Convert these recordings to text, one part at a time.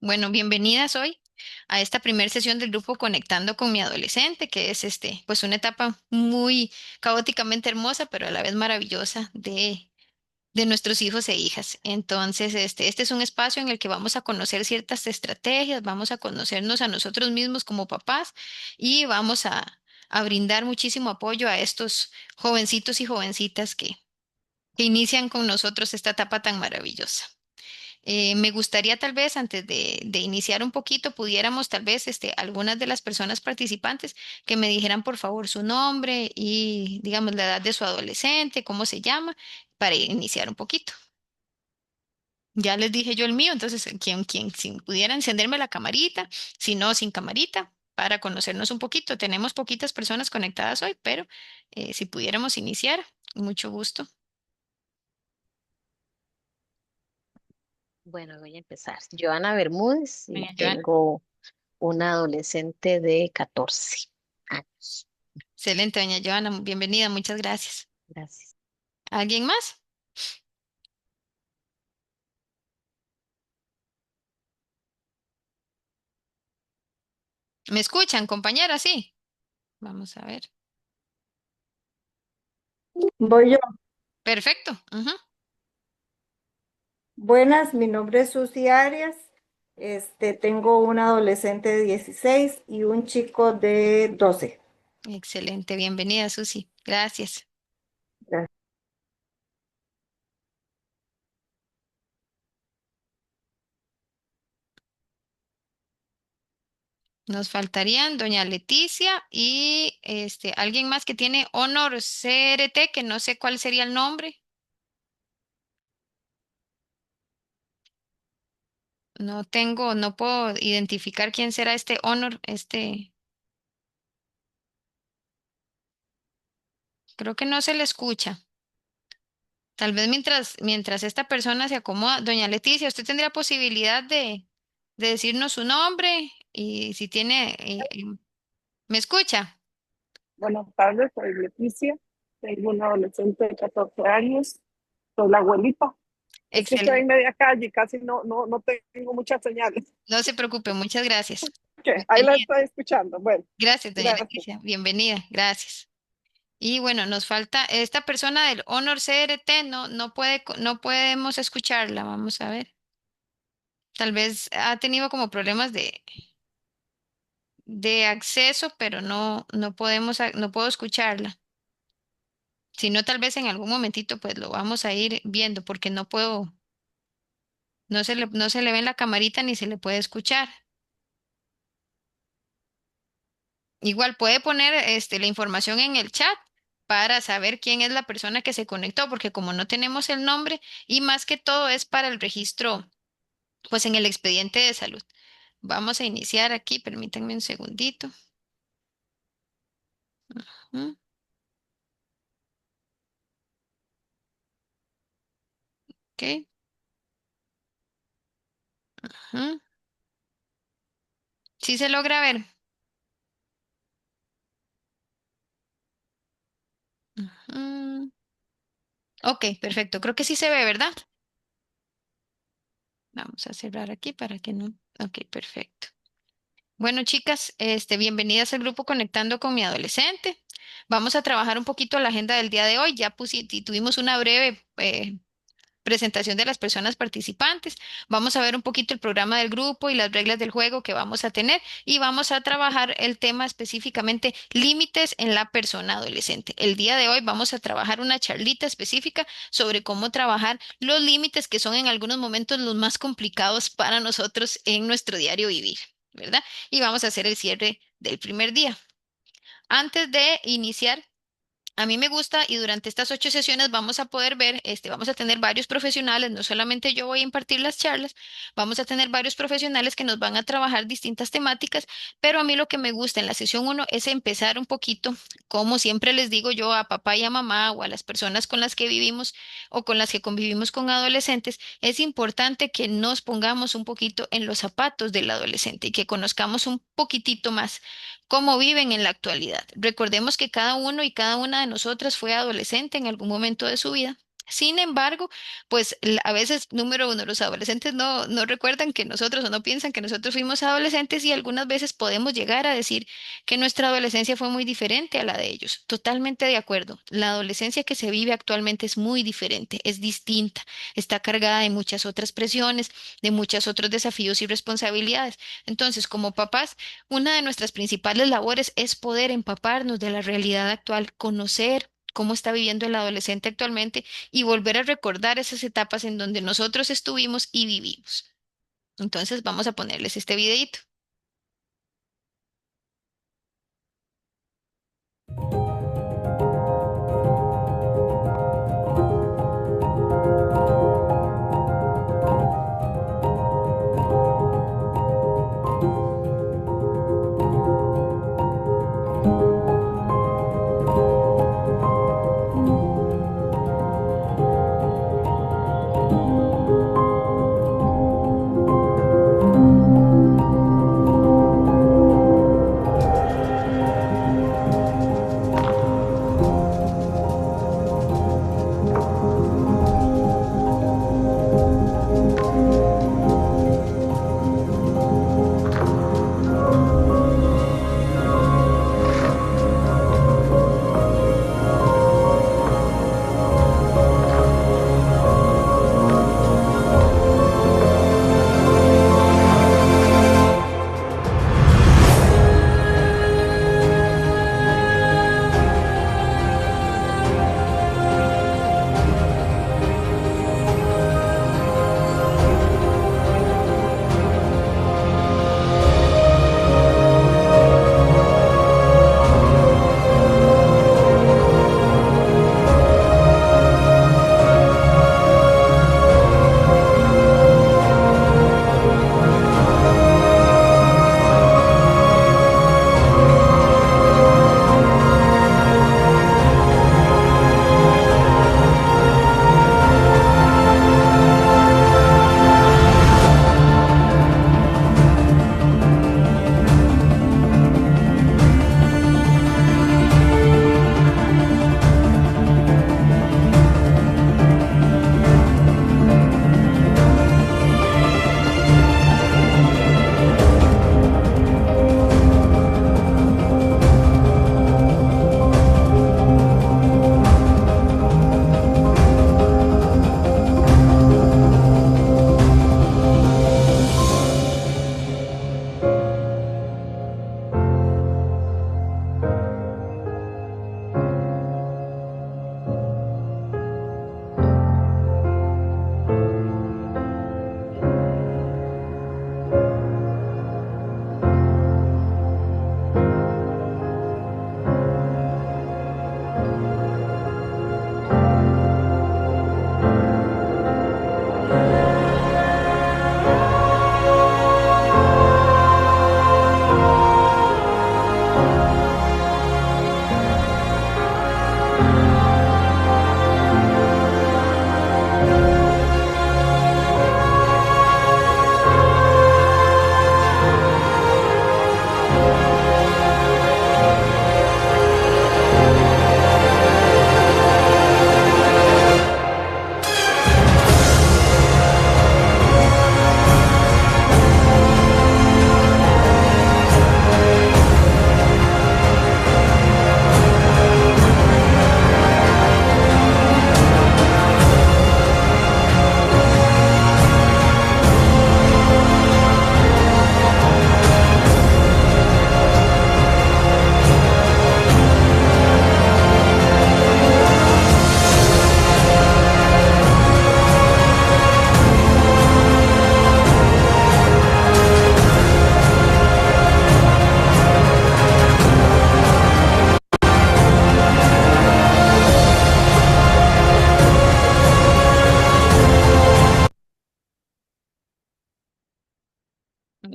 Bueno, bienvenidas hoy a esta primera sesión del grupo Conectando con mi adolescente, que es pues una etapa muy caóticamente hermosa, pero a la vez maravillosa de nuestros hijos e hijas. Entonces, este es un espacio en el que vamos a conocer ciertas estrategias, vamos a conocernos a nosotros mismos como papás y vamos a brindar muchísimo apoyo a estos jovencitos y jovencitas que inician con nosotros esta etapa tan maravillosa. Me gustaría tal vez antes de iniciar un poquito, pudiéramos tal vez algunas de las personas participantes que me dijeran por favor su nombre y digamos la edad de su adolescente, cómo se llama, para iniciar un poquito. Ya les dije yo el mío, entonces si pudiera encenderme la camarita, si no, sin camarita, para conocernos un poquito. Tenemos poquitas personas conectadas hoy, pero si pudiéramos iniciar, mucho gusto. Bueno, voy a empezar. Joana Bermúdez y Doña Joana. tengo una adolescente de 14 años. Excelente, doña Joana, bienvenida, muchas gracias. Gracias. ¿Alguien más? ¿Me escuchan, compañera? Sí. Vamos a ver. Voy yo. Perfecto. Ujú. Buenas, mi nombre es Susi Arias. Tengo un adolescente de 16 y un chico de 12. Excelente. Bienvenida, Susi. Gracias. Gracias. Nos faltarían doña Leticia y alguien más que tiene Honor CRT, que no sé cuál sería el nombre. No tengo, no puedo identificar quién será este Honor. Creo que no se le escucha. Tal vez mientras esta persona se acomoda, doña Leticia, usted tendría posibilidad de decirnos su nombre y si tiene, ¿me escucha? Buenas tardes, soy Leticia. Tengo una adolescente de 14 años. Soy la abuelita. Es que estoy en Excelente. media calle y casi no tengo muchas señales. No se preocupe, muchas gracias. Que ahí la Bienvenida. estoy escuchando. Bueno, Gracias, doña gracias. Leticia. Bienvenida, gracias. Y bueno, nos falta esta persona del Honor CRT, no podemos escucharla. Vamos a ver. Tal vez ha tenido como problemas de acceso, pero no puedo escucharla. Si no, tal vez en algún momentito, pues lo vamos a ir viendo, porque no puedo, no se le ve en la camarita ni se le puede escuchar. Igual puede poner la información en el chat para saber quién es la persona que se conectó, porque como no tenemos el nombre y más que todo es para el registro, pues en el expediente de salud. Vamos a iniciar aquí, permítanme un segundito. Ujú, ok, ujú. Sí se logra ver. Ujú. Ok, perfecto. Creo que sí se ve, ¿verdad? Vamos a cerrar aquí para que no. Ok, perfecto. Bueno, chicas, bienvenidas al grupo Conectando con mi adolescente. Vamos a trabajar un poquito la agenda del día de hoy. Tuvimos una breve presentación de las personas participantes. Vamos a ver un poquito el programa del grupo y las reglas del juego que vamos a tener y vamos a trabajar el tema específicamente límites en la persona adolescente. El día de hoy vamos a trabajar una charlita específica sobre cómo trabajar los límites que son en algunos momentos los más complicados para nosotros en nuestro diario vivir, ¿verdad? Y vamos a hacer el cierre del primer día. Antes de iniciar, a mí me gusta y durante estas 8 sesiones vamos a poder ver, vamos a tener varios profesionales, no solamente yo voy a impartir las charlas, vamos a tener varios profesionales que nos van a trabajar distintas temáticas, pero a mí lo que me gusta en la sesión 1 es empezar un poquito, como siempre les digo yo a papá y a mamá o a las personas con las que vivimos o con las que convivimos con adolescentes, es importante que nos pongamos un poquito en los zapatos del adolescente y que conozcamos un poquitito más cómo viven en la actualidad. Recordemos que cada uno y cada una de nosotras fue adolescente en algún momento de su vida Sin embargo, pues a veces, número uno, los adolescentes no recuerdan que nosotros o no piensan que nosotros fuimos adolescentes y algunas veces podemos llegar a decir que nuestra adolescencia fue muy diferente a la de ellos. Totalmente de acuerdo. La adolescencia que se vive actualmente es muy diferente, es distinta, está cargada de muchas otras presiones, de muchos otros desafíos y responsabilidades. Entonces, como papás, una de nuestras principales labores es poder empaparnos de la realidad actual, conocer cómo está viviendo el adolescente actualmente y volver a recordar esas etapas en donde nosotros estuvimos y vivimos. Entonces vamos a ponerles este videito.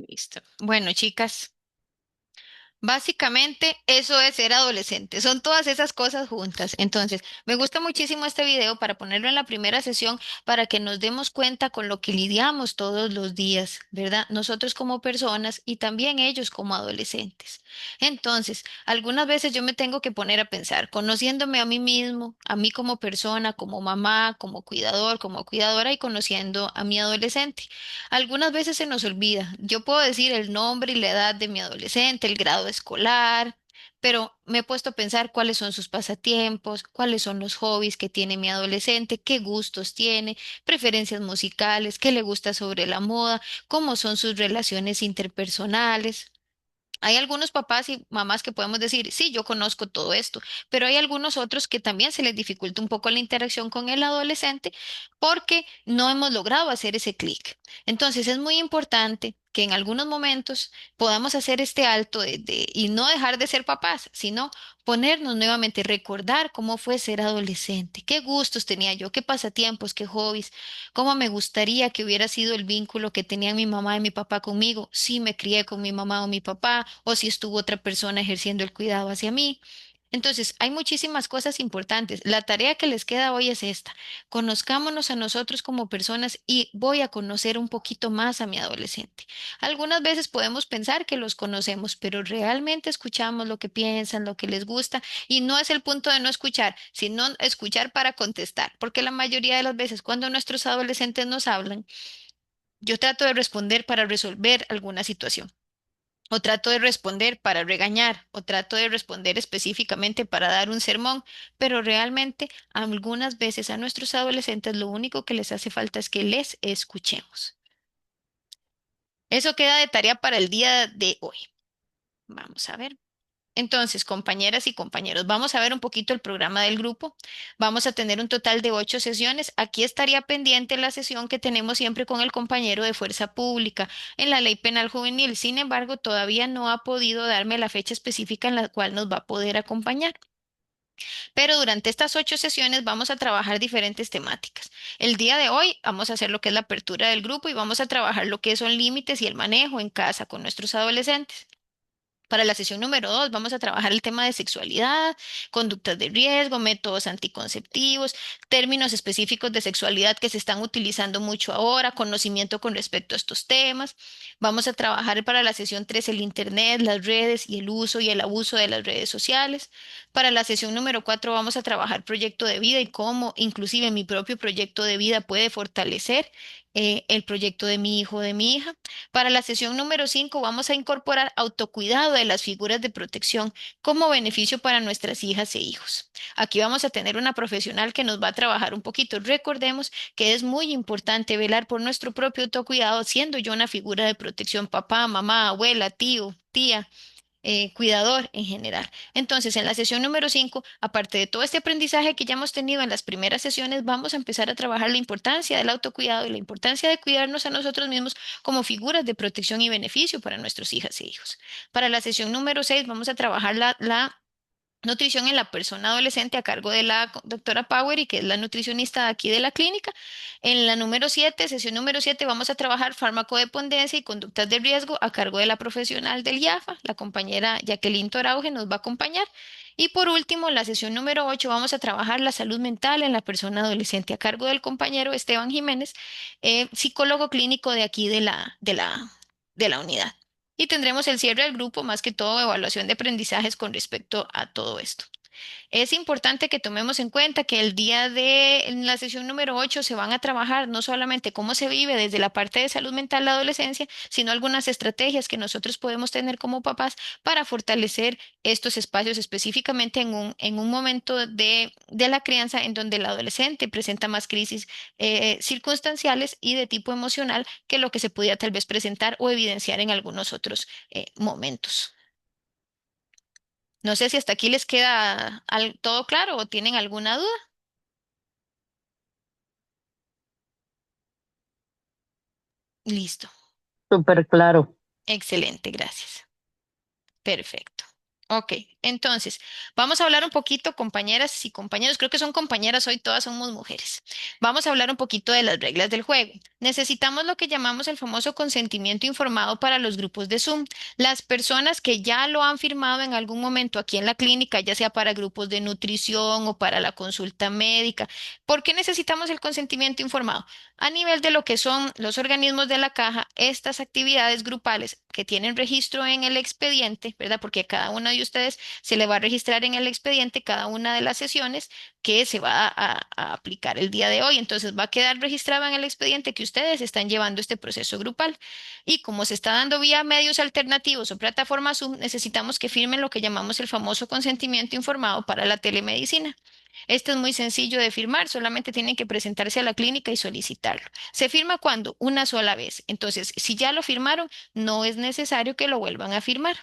Listo. Bueno, chicas, Básicamente, eso es ser adolescente. Son todas esas cosas juntas. Entonces, me gusta muchísimo este video para ponerlo en la primera sesión para que nos demos cuenta con lo que lidiamos todos los días, ¿verdad? Nosotros como personas y también ellos como adolescentes. Entonces, algunas veces yo me tengo que poner a pensar, conociéndome a mí mismo, a mí como persona, como mamá, como cuidador, como cuidadora y conociendo a mi adolescente. Algunas veces se nos olvida. Yo puedo decir el nombre y la edad de mi adolescente, el grado escolar, pero me he puesto a pensar cuáles son sus pasatiempos, cuáles son los hobbies que tiene mi adolescente, qué gustos tiene, preferencias musicales, qué le gusta sobre la moda, cómo son sus relaciones interpersonales. Hay algunos papás y mamás que podemos decir, sí, yo conozco todo esto, pero hay algunos otros que también se les dificulta un poco la interacción con el adolescente porque no hemos logrado hacer ese clic. Entonces es muy importante que en algunos momentos podamos hacer este alto y no dejar de ser papás, sino ponernos nuevamente, recordar cómo fue ser adolescente, qué gustos tenía yo, qué pasatiempos, qué hobbies, cómo me gustaría que hubiera sido el vínculo que tenían mi mamá y mi papá conmigo, si me crié con mi mamá o mi papá, o si estuvo otra persona ejerciendo el cuidado hacia mí. Entonces, hay muchísimas cosas importantes. La tarea que les queda hoy es esta. Conozcámonos a nosotros como personas y voy a conocer un poquito más a mi adolescente. Algunas veces podemos pensar que los conocemos, pero realmente escuchamos lo que piensan, lo que les gusta, y no es el punto de no escuchar, sino escuchar para contestar, porque la mayoría de las veces cuando nuestros adolescentes nos hablan, yo trato de responder para resolver alguna situación. O trato de responder para regañar, o trato de responder específicamente para dar un sermón, pero realmente algunas veces a nuestros adolescentes lo único que les hace falta es que les escuchemos. Eso queda de tarea para el día de hoy. Vamos a ver. Entonces, compañeras y compañeros, vamos a ver un poquito el programa del grupo. Vamos a tener un total de 8 sesiones. Aquí estaría pendiente la sesión que tenemos siempre con el compañero de Fuerza Pública en la Ley Penal Juvenil. Sin embargo, todavía no ha podido darme la fecha específica en la cual nos va a poder acompañar. Pero durante estas 8 sesiones vamos a trabajar diferentes temáticas. El día de hoy vamos a hacer lo que es la apertura del grupo y vamos a trabajar lo que son límites y el manejo en casa con nuestros adolescentes. Para la sesión número 2 vamos a trabajar el tema de sexualidad, conductas de riesgo, métodos anticonceptivos, términos específicos de sexualidad que se están utilizando mucho ahora, conocimiento con respecto a estos temas. Vamos a trabajar para la sesión 3 el Internet, las redes y el uso y el abuso de las redes sociales. Para la sesión número 4 vamos a trabajar proyecto de vida y cómo inclusive mi propio proyecto de vida puede fortalecer el proyecto de mi hijo o de mi hija. Para la sesión número 5 vamos a incorporar autocuidado de las figuras de protección como beneficio para nuestras hijas e hijos. Aquí vamos a tener una profesional que nos va a trabajar un poquito. Recordemos que es muy importante velar por nuestro propio autocuidado, siendo yo una figura de protección, papá, mamá, abuela, tío, tía, cuidador en general. Entonces, en la sesión número 5, aparte de todo este aprendizaje que ya hemos tenido en las primeras sesiones, vamos a empezar a trabajar la importancia del autocuidado y la importancia de cuidarnos a nosotros mismos como figuras de protección y beneficio para nuestros hijas e hijos. Para la sesión número 6 vamos a trabajar la nutrición en la persona adolescente a cargo de la doctora Power, que es la nutricionista de aquí de la clínica. En la número 7, sesión número 7, vamos a trabajar farmacodependencia y conductas de riesgo a cargo de la profesional del IAFA, la compañera Jacqueline Torauge nos va a acompañar. Y por último, en la sesión número 8 vamos a trabajar la salud mental en la persona adolescente a cargo del compañero Esteban Jiménez, psicólogo clínico de aquí de la unidad. Y tendremos el cierre del grupo, más que todo evaluación de aprendizajes con respecto a todo esto. Es importante que tomemos en cuenta que el día de en la sesión número 8 se van a trabajar no solamente cómo se vive desde la parte de salud mental en la adolescencia, sino algunas estrategias que nosotros podemos tener como papás para fortalecer estos espacios específicamente en un momento de la crianza en donde el adolescente presenta más crisis circunstanciales y de tipo emocional que lo que se podía tal vez presentar o evidenciar en algunos otros momentos. No sé si hasta aquí les queda todo claro o tienen alguna duda. Listo. Súper claro. Excelente, gracias. Perfecto. Ok, entonces, vamos a hablar un poquito, compañeras y compañeros, creo que son compañeras hoy, todas somos mujeres. Vamos a hablar un poquito de las reglas del juego. Necesitamos lo que llamamos el famoso consentimiento informado para los grupos de Zoom. Las personas que ya lo han firmado en algún momento aquí en la clínica, ya sea para grupos de nutrición o para la consulta médica. ¿Por qué necesitamos el consentimiento informado? A nivel de lo que son los organismos de la caja, estas actividades grupales que tienen registro en el expediente, ¿verdad? Porque a cada uno de ustedes se le va a registrar en el expediente cada una de las sesiones que se va a aplicar el día de hoy. Entonces va a quedar registrado en el expediente que ustedes están llevando este proceso grupal. Y como se está dando vía medios alternativos o plataformas Zoom, necesitamos que firmen lo que llamamos el famoso consentimiento informado para la telemedicina. Esto es muy sencillo de firmar, solamente tienen que presentarse a la clínica y solicitarlo. ¿Se firma cuándo? Una sola vez. Entonces, si ya lo firmaron, no es necesario que lo vuelvan a firmar.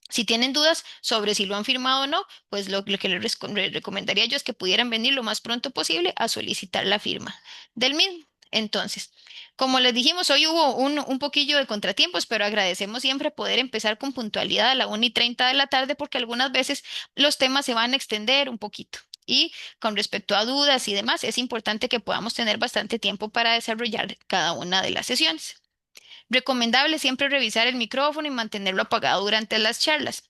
Si tienen dudas sobre si lo han firmado o no, pues lo que les recomendaría yo es que pudieran venir lo más pronto posible a solicitar la firma del mismo. Entonces, como les dijimos, hoy hubo un poquillo de contratiempos, pero agradecemos siempre poder empezar con puntualidad a la 1:30 de la tarde porque algunas veces los temas se van a extender un poquito. Y con respecto a dudas y demás, es importante que podamos tener bastante tiempo para desarrollar cada una de las sesiones. Recomendable siempre revisar el micrófono y mantenerlo apagado durante las charlas.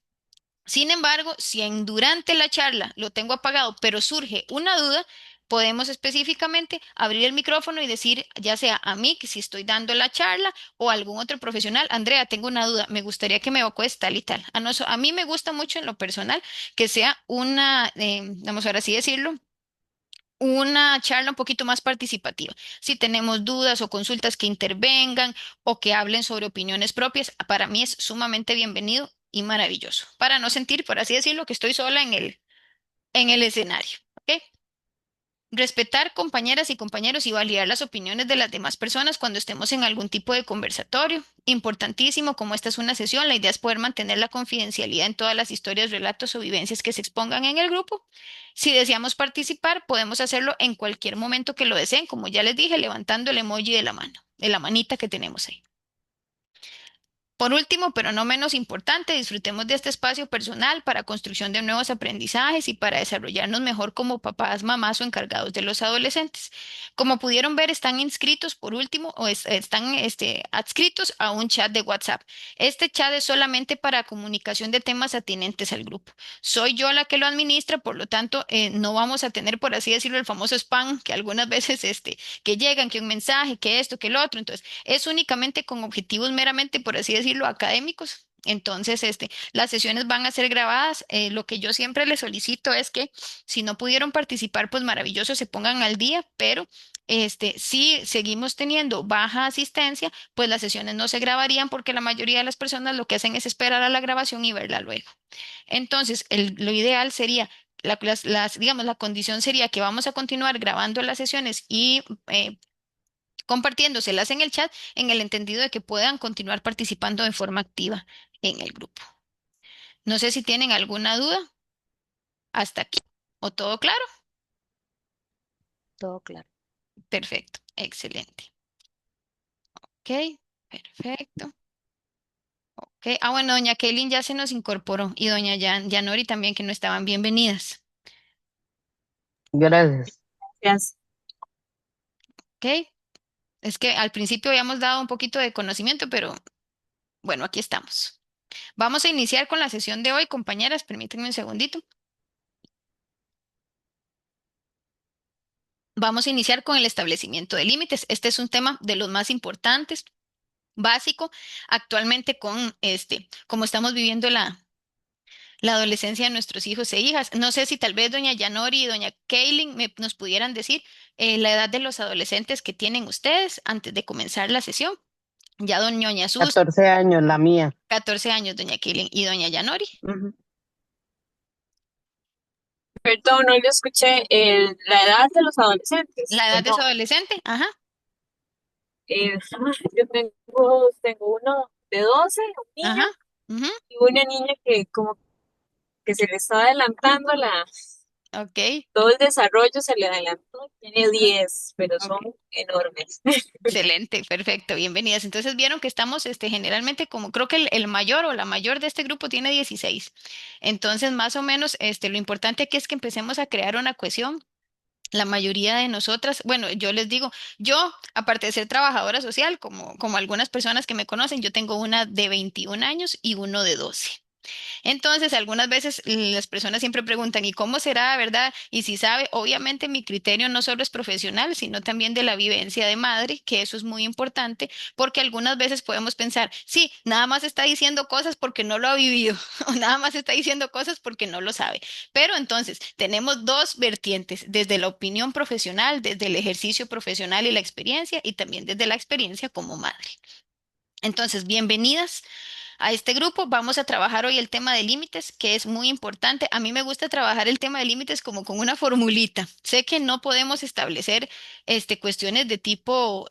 Sin embargo, si durante la charla lo tengo apagado, pero surge una duda, podemos específicamente abrir el micrófono y decir, ya sea a mí, que si estoy dando la charla, o a algún otro profesional, Andrea, tengo una duda, me gustaría que me evacues tal y tal. A mí me gusta mucho en lo personal que sea una, vamos ahora sí decirlo, una charla un poquito más participativa. Si tenemos dudas o consultas que intervengan o que hablen sobre opiniones propias, para mí es sumamente bienvenido y maravilloso, para no sentir, por así decirlo, que estoy sola en el escenario. ¿Ok? Respetar compañeras y compañeros y validar las opiniones de las demás personas cuando estemos en algún tipo de conversatorio. Importantísimo, como esta es una sesión, la idea es poder mantener la confidencialidad en todas las historias, relatos o vivencias que se expongan en el grupo. Si deseamos participar, podemos hacerlo en cualquier momento que lo deseen, como ya les dije, levantando el emoji de la mano, de la manita que tenemos ahí. Por último, pero no menos importante, disfrutemos de este espacio personal para construcción de nuevos aprendizajes y para desarrollarnos mejor como papás, mamás o encargados de los adolescentes. Como pudieron ver, están inscritos por último o están adscritos a un chat de WhatsApp. Este chat es solamente para comunicación de temas atinentes al grupo. Soy yo la que lo administra, por lo tanto, no vamos a tener, por así decirlo, el famoso spam que algunas veces que llegan, que un mensaje, que esto, que el otro. Entonces, es únicamente con objetivos meramente, por así decirlo, académicos. Entonces, las sesiones van a ser grabadas. Lo que yo siempre les solicito es que si no pudieron participar, pues maravilloso, se pongan al día, pero si seguimos teniendo baja asistencia, pues las sesiones no se grabarían porque la mayoría de las personas lo que hacen es esperar a la grabación y verla luego. Entonces, lo ideal sería digamos, la condición sería que vamos a continuar grabando las sesiones y compartiéndoselas en el chat en el entendido de que puedan continuar participando de forma activa en el grupo. No sé si tienen alguna duda hasta aquí. ¿O todo claro? Todo claro. Perfecto, excelente. Ok, perfecto. Ok, bueno, doña Kaylin ya se nos incorporó y doña Yanori también que no estaban bienvenidas. Gracias. Gracias. Ok, es que al principio habíamos dado un poquito de conocimiento, pero bueno, aquí estamos. Vamos a iniciar con la sesión de hoy, compañeras, permítanme un segundito. Vamos a iniciar con el establecimiento de límites. Este es un tema de los más importantes, básico, actualmente con como estamos viviendo la adolescencia de nuestros hijos e hijas. No sé si tal vez doña Yanori y doña Kaylin nos pudieran decir la edad de los adolescentes que tienen ustedes antes de comenzar la sesión. Ya doña Sus, 14 años, la mía. 14 años, doña Kaylin y doña Yanori. Ujú. Perdón, no le escuché la edad de los adolescentes. La edad de su Perdón. adolescente, ajá, Yo tengo uno de 12, un ajá, niño, ujú, y una niña que como que se le está adelantando la, Ok, Todo el desarrollo se le adelantó, tiene ujú, 10, pero son ok. enormes. Excelente, perfecto, bienvenidas. Entonces vieron que estamos generalmente como creo que el mayor o la mayor de este grupo tiene 16. Entonces, más o menos, lo importante aquí es que empecemos a crear una cohesión. La mayoría de nosotras, bueno, yo les digo, yo, aparte de ser trabajadora social, como algunas personas que me conocen, yo tengo una de 21 años y uno de 12. Entonces, algunas veces las personas siempre preguntan, ¿y cómo será, verdad? Y si sabe, obviamente mi criterio no solo es profesional, sino también de la vivencia de madre, que eso es muy importante, porque algunas veces podemos pensar, sí, nada más está diciendo cosas porque no lo ha vivido, o nada más está diciendo cosas porque no lo sabe. Pero entonces, tenemos dos vertientes, desde la opinión profesional, desde el ejercicio profesional y la experiencia, y también desde la experiencia como madre. Entonces, bienvenidas a este grupo. Vamos a trabajar hoy el tema de límites, que es muy importante. A mí me gusta trabajar el tema de límites como con una formulita. Sé que no podemos establecer cuestiones de tipo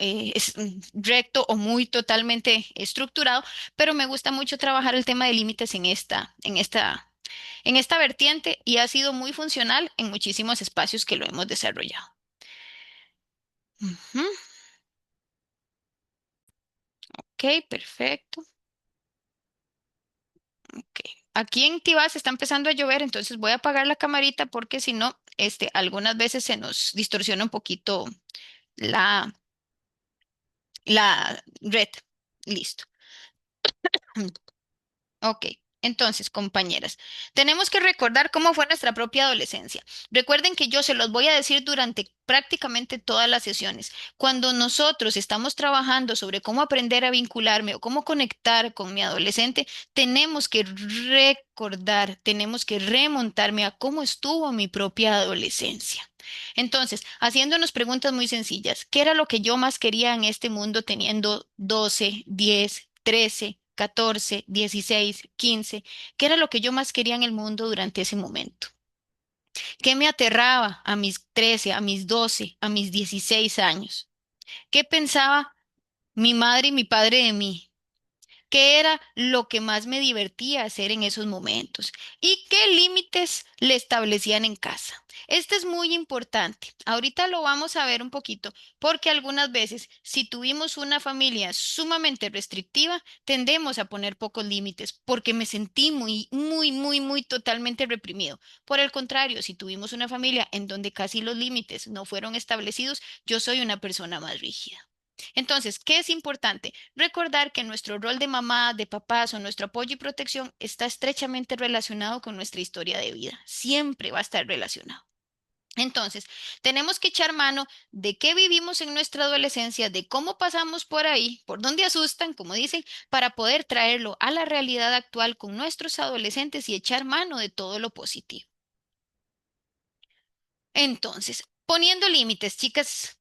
recto o muy totalmente estructurado, pero me gusta mucho trabajar el tema de límites en esta vertiente y ha sido muy funcional en muchísimos espacios que lo hemos desarrollado. Ujú, ok, perfecto. Ok. Aquí en Tibás está empezando a llover, entonces voy a apagar la camarita porque si no, algunas veces se nos distorsiona un poquito la, la red. Listo. Ok, entonces, compañeras, tenemos que recordar cómo fue nuestra propia adolescencia. Recuerden que yo se los voy a decir durante prácticamente todas las sesiones. Cuando nosotros estamos trabajando sobre cómo aprender a vincularme o cómo conectar con mi adolescente, tenemos que recordar, tenemos que remontarme a cómo estuvo mi propia adolescencia. Entonces, haciéndonos preguntas muy sencillas, ¿qué era lo que yo más quería en este mundo teniendo 12, 10, 13, 14, 16, 15? ¿Qué era lo que yo más quería en el mundo durante ese momento? ¿Qué me aterraba a mis 13, a mis 12, a mis 16 años? ¿Qué pensaba mi madre y mi padre de mí? ¿Qué era lo que más me divertía hacer en esos momentos? ¿Y qué límites le establecían en casa? Este es muy importante. Ahorita lo vamos a ver un poquito, porque algunas veces, si tuvimos una familia sumamente restrictiva, tendemos a poner pocos límites, porque me sentí muy, muy, muy, muy totalmente reprimido. Por el contrario, si tuvimos una familia en donde casi los límites no fueron establecidos, yo soy una persona más rígida. Entonces, ¿qué es importante? Recordar que nuestro rol de mamá, de papás o nuestro apoyo y protección está estrechamente relacionado con nuestra historia de vida. Siempre va a estar relacionado. Entonces, tenemos que echar mano de qué vivimos en nuestra adolescencia, de cómo pasamos por ahí, por dónde asustan, como dicen, para poder traerlo a la realidad actual con nuestros adolescentes y echar mano de todo lo positivo. Entonces, poniendo límites, chicas.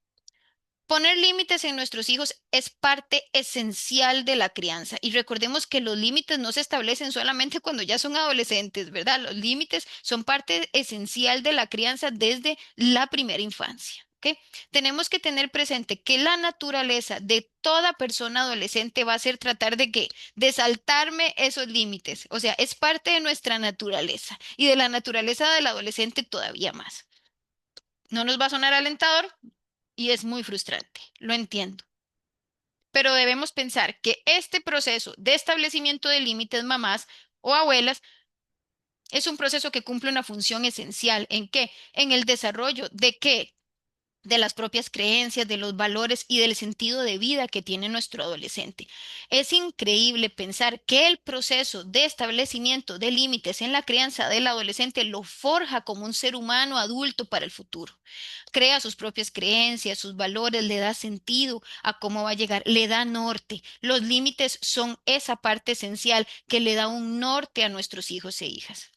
Poner límites en nuestros hijos es parte esencial de la crianza y recordemos que los límites no se establecen solamente cuando ya son adolescentes, ¿verdad? Los límites son parte esencial de la crianza desde la primera infancia. ¿Ok? Tenemos que tener presente que la naturaleza de toda persona adolescente va a ser tratar de qué, de saltarme esos límites. O sea, es parte de nuestra naturaleza y de la naturaleza del adolescente todavía más. No nos va a sonar alentador, y es muy frustrante, lo entiendo. Pero debemos pensar que este proceso de establecimiento de límites, mamás o abuelas, es un proceso que cumple una función esencial. ¿En qué? En el desarrollo de qué, de las propias creencias, de los valores y del sentido de vida que tiene nuestro adolescente. Es increíble pensar que el proceso de establecimiento de límites en la crianza del adolescente lo forja como un ser humano adulto para el futuro. Crea sus propias creencias, sus valores, le da sentido a cómo va a llegar, le da norte. Los límites son esa parte esencial que le da un norte a nuestros hijos e hijas.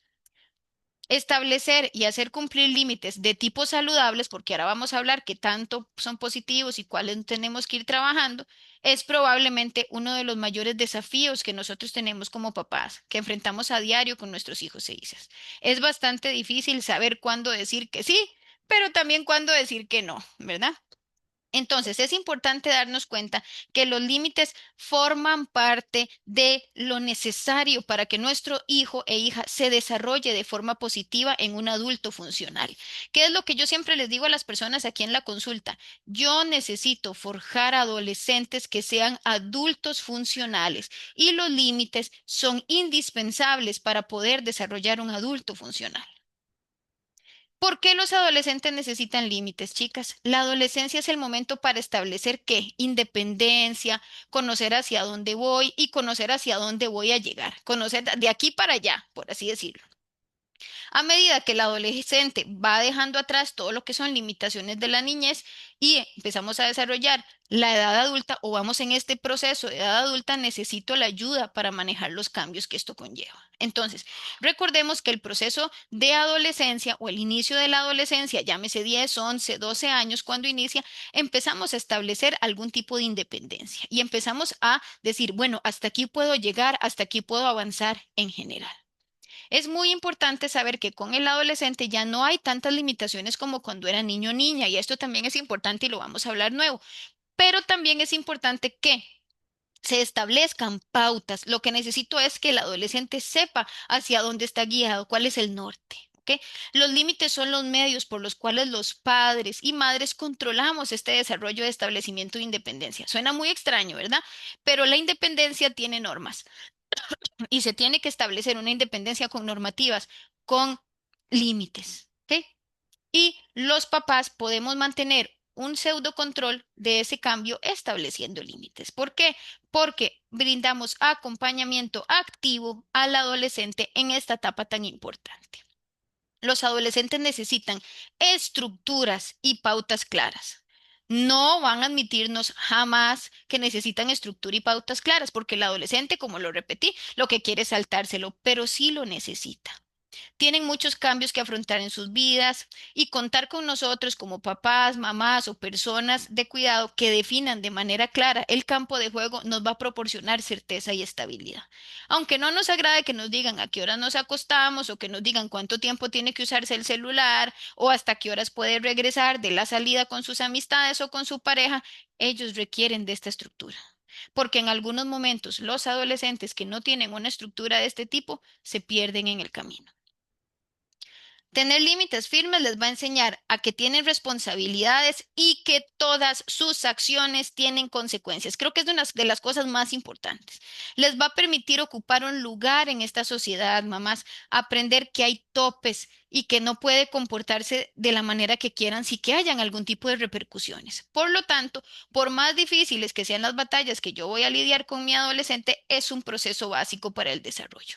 Establecer y hacer cumplir límites de tipo saludables, porque ahora vamos a hablar qué tanto son positivos y cuáles tenemos que ir trabajando, es probablemente uno de los mayores desafíos que nosotros tenemos como papás, que enfrentamos a diario con nuestros hijos e hijas. Es bastante difícil saber cuándo decir que sí, pero también cuándo decir que no, ¿verdad? Entonces, es importante darnos cuenta que los límites forman parte de lo necesario para que nuestro hijo e hija se desarrolle de forma positiva en un adulto funcional. ¿Qué es lo que yo siempre les digo a las personas aquí en la consulta? Yo necesito forjar adolescentes que sean adultos funcionales y los límites son indispensables para poder desarrollar un adulto funcional. ¿Por qué los adolescentes necesitan límites, chicas? La adolescencia es el momento para establecer qué, independencia, conocer hacia dónde voy y conocer hacia dónde voy a llegar, conocer de aquí para allá, por así decirlo. A medida que el adolescente va dejando atrás todo lo que son limitaciones de la niñez y empezamos a desarrollar la edad adulta o vamos en este proceso de edad adulta, necesito la ayuda para manejar los cambios que esto conlleva. Entonces, recordemos que el proceso de adolescencia o el inicio de la adolescencia, llámese 10, 11, 12 años, cuando inicia, empezamos a establecer algún tipo de independencia y empezamos a decir, bueno, hasta aquí puedo llegar, hasta aquí puedo avanzar en general. Es muy importante saber que con el adolescente ya no hay tantas limitaciones como cuando era niño o niña, y esto también es importante y lo vamos a hablar nuevo, pero también es importante que se establezcan pautas. Lo que necesito es que el adolescente sepa hacia dónde está guiado, cuál es el norte. ¿Ok? Los límites son los medios por los cuales los padres y madres controlamos este desarrollo de establecimiento de independencia. Suena muy extraño, ¿verdad? Pero la independencia tiene normas y se tiene que establecer una independencia con normativas, con límites. ¿Ok? Y los papás podemos mantener un pseudo control de ese cambio estableciendo límites. ¿Por qué? Porque brindamos acompañamiento activo al adolescente en esta etapa tan importante. Los adolescentes necesitan estructuras y pautas claras. No van a admitirnos jamás que necesitan estructura y pautas claras, porque el adolescente, como lo repetí, lo que quiere es saltárselo, pero sí lo necesita. Tienen muchos cambios que afrontar en sus vidas y contar con nosotros como papás, mamás o personas de cuidado que definan de manera clara el campo de juego nos va a proporcionar certeza y estabilidad. Aunque no nos agrade que nos digan a qué horas nos acostamos o que nos digan cuánto tiempo tiene que usarse el celular o hasta qué horas puede regresar de la salida con sus amistades o con su pareja, ellos requieren de esta estructura. Porque en algunos momentos los adolescentes que no tienen una estructura de este tipo se pierden en el camino. Tener límites firmes les va a enseñar a que tienen responsabilidades y que todas sus acciones tienen consecuencias. Creo que es una de las cosas más importantes. Les va a permitir ocupar un lugar en esta sociedad, mamás, aprender que hay topes y que no puede comportarse de la manera que quieran si que hayan algún tipo de repercusiones. Por lo tanto, por más difíciles que sean las batallas que yo voy a lidiar con mi adolescente, es un proceso básico para el desarrollo.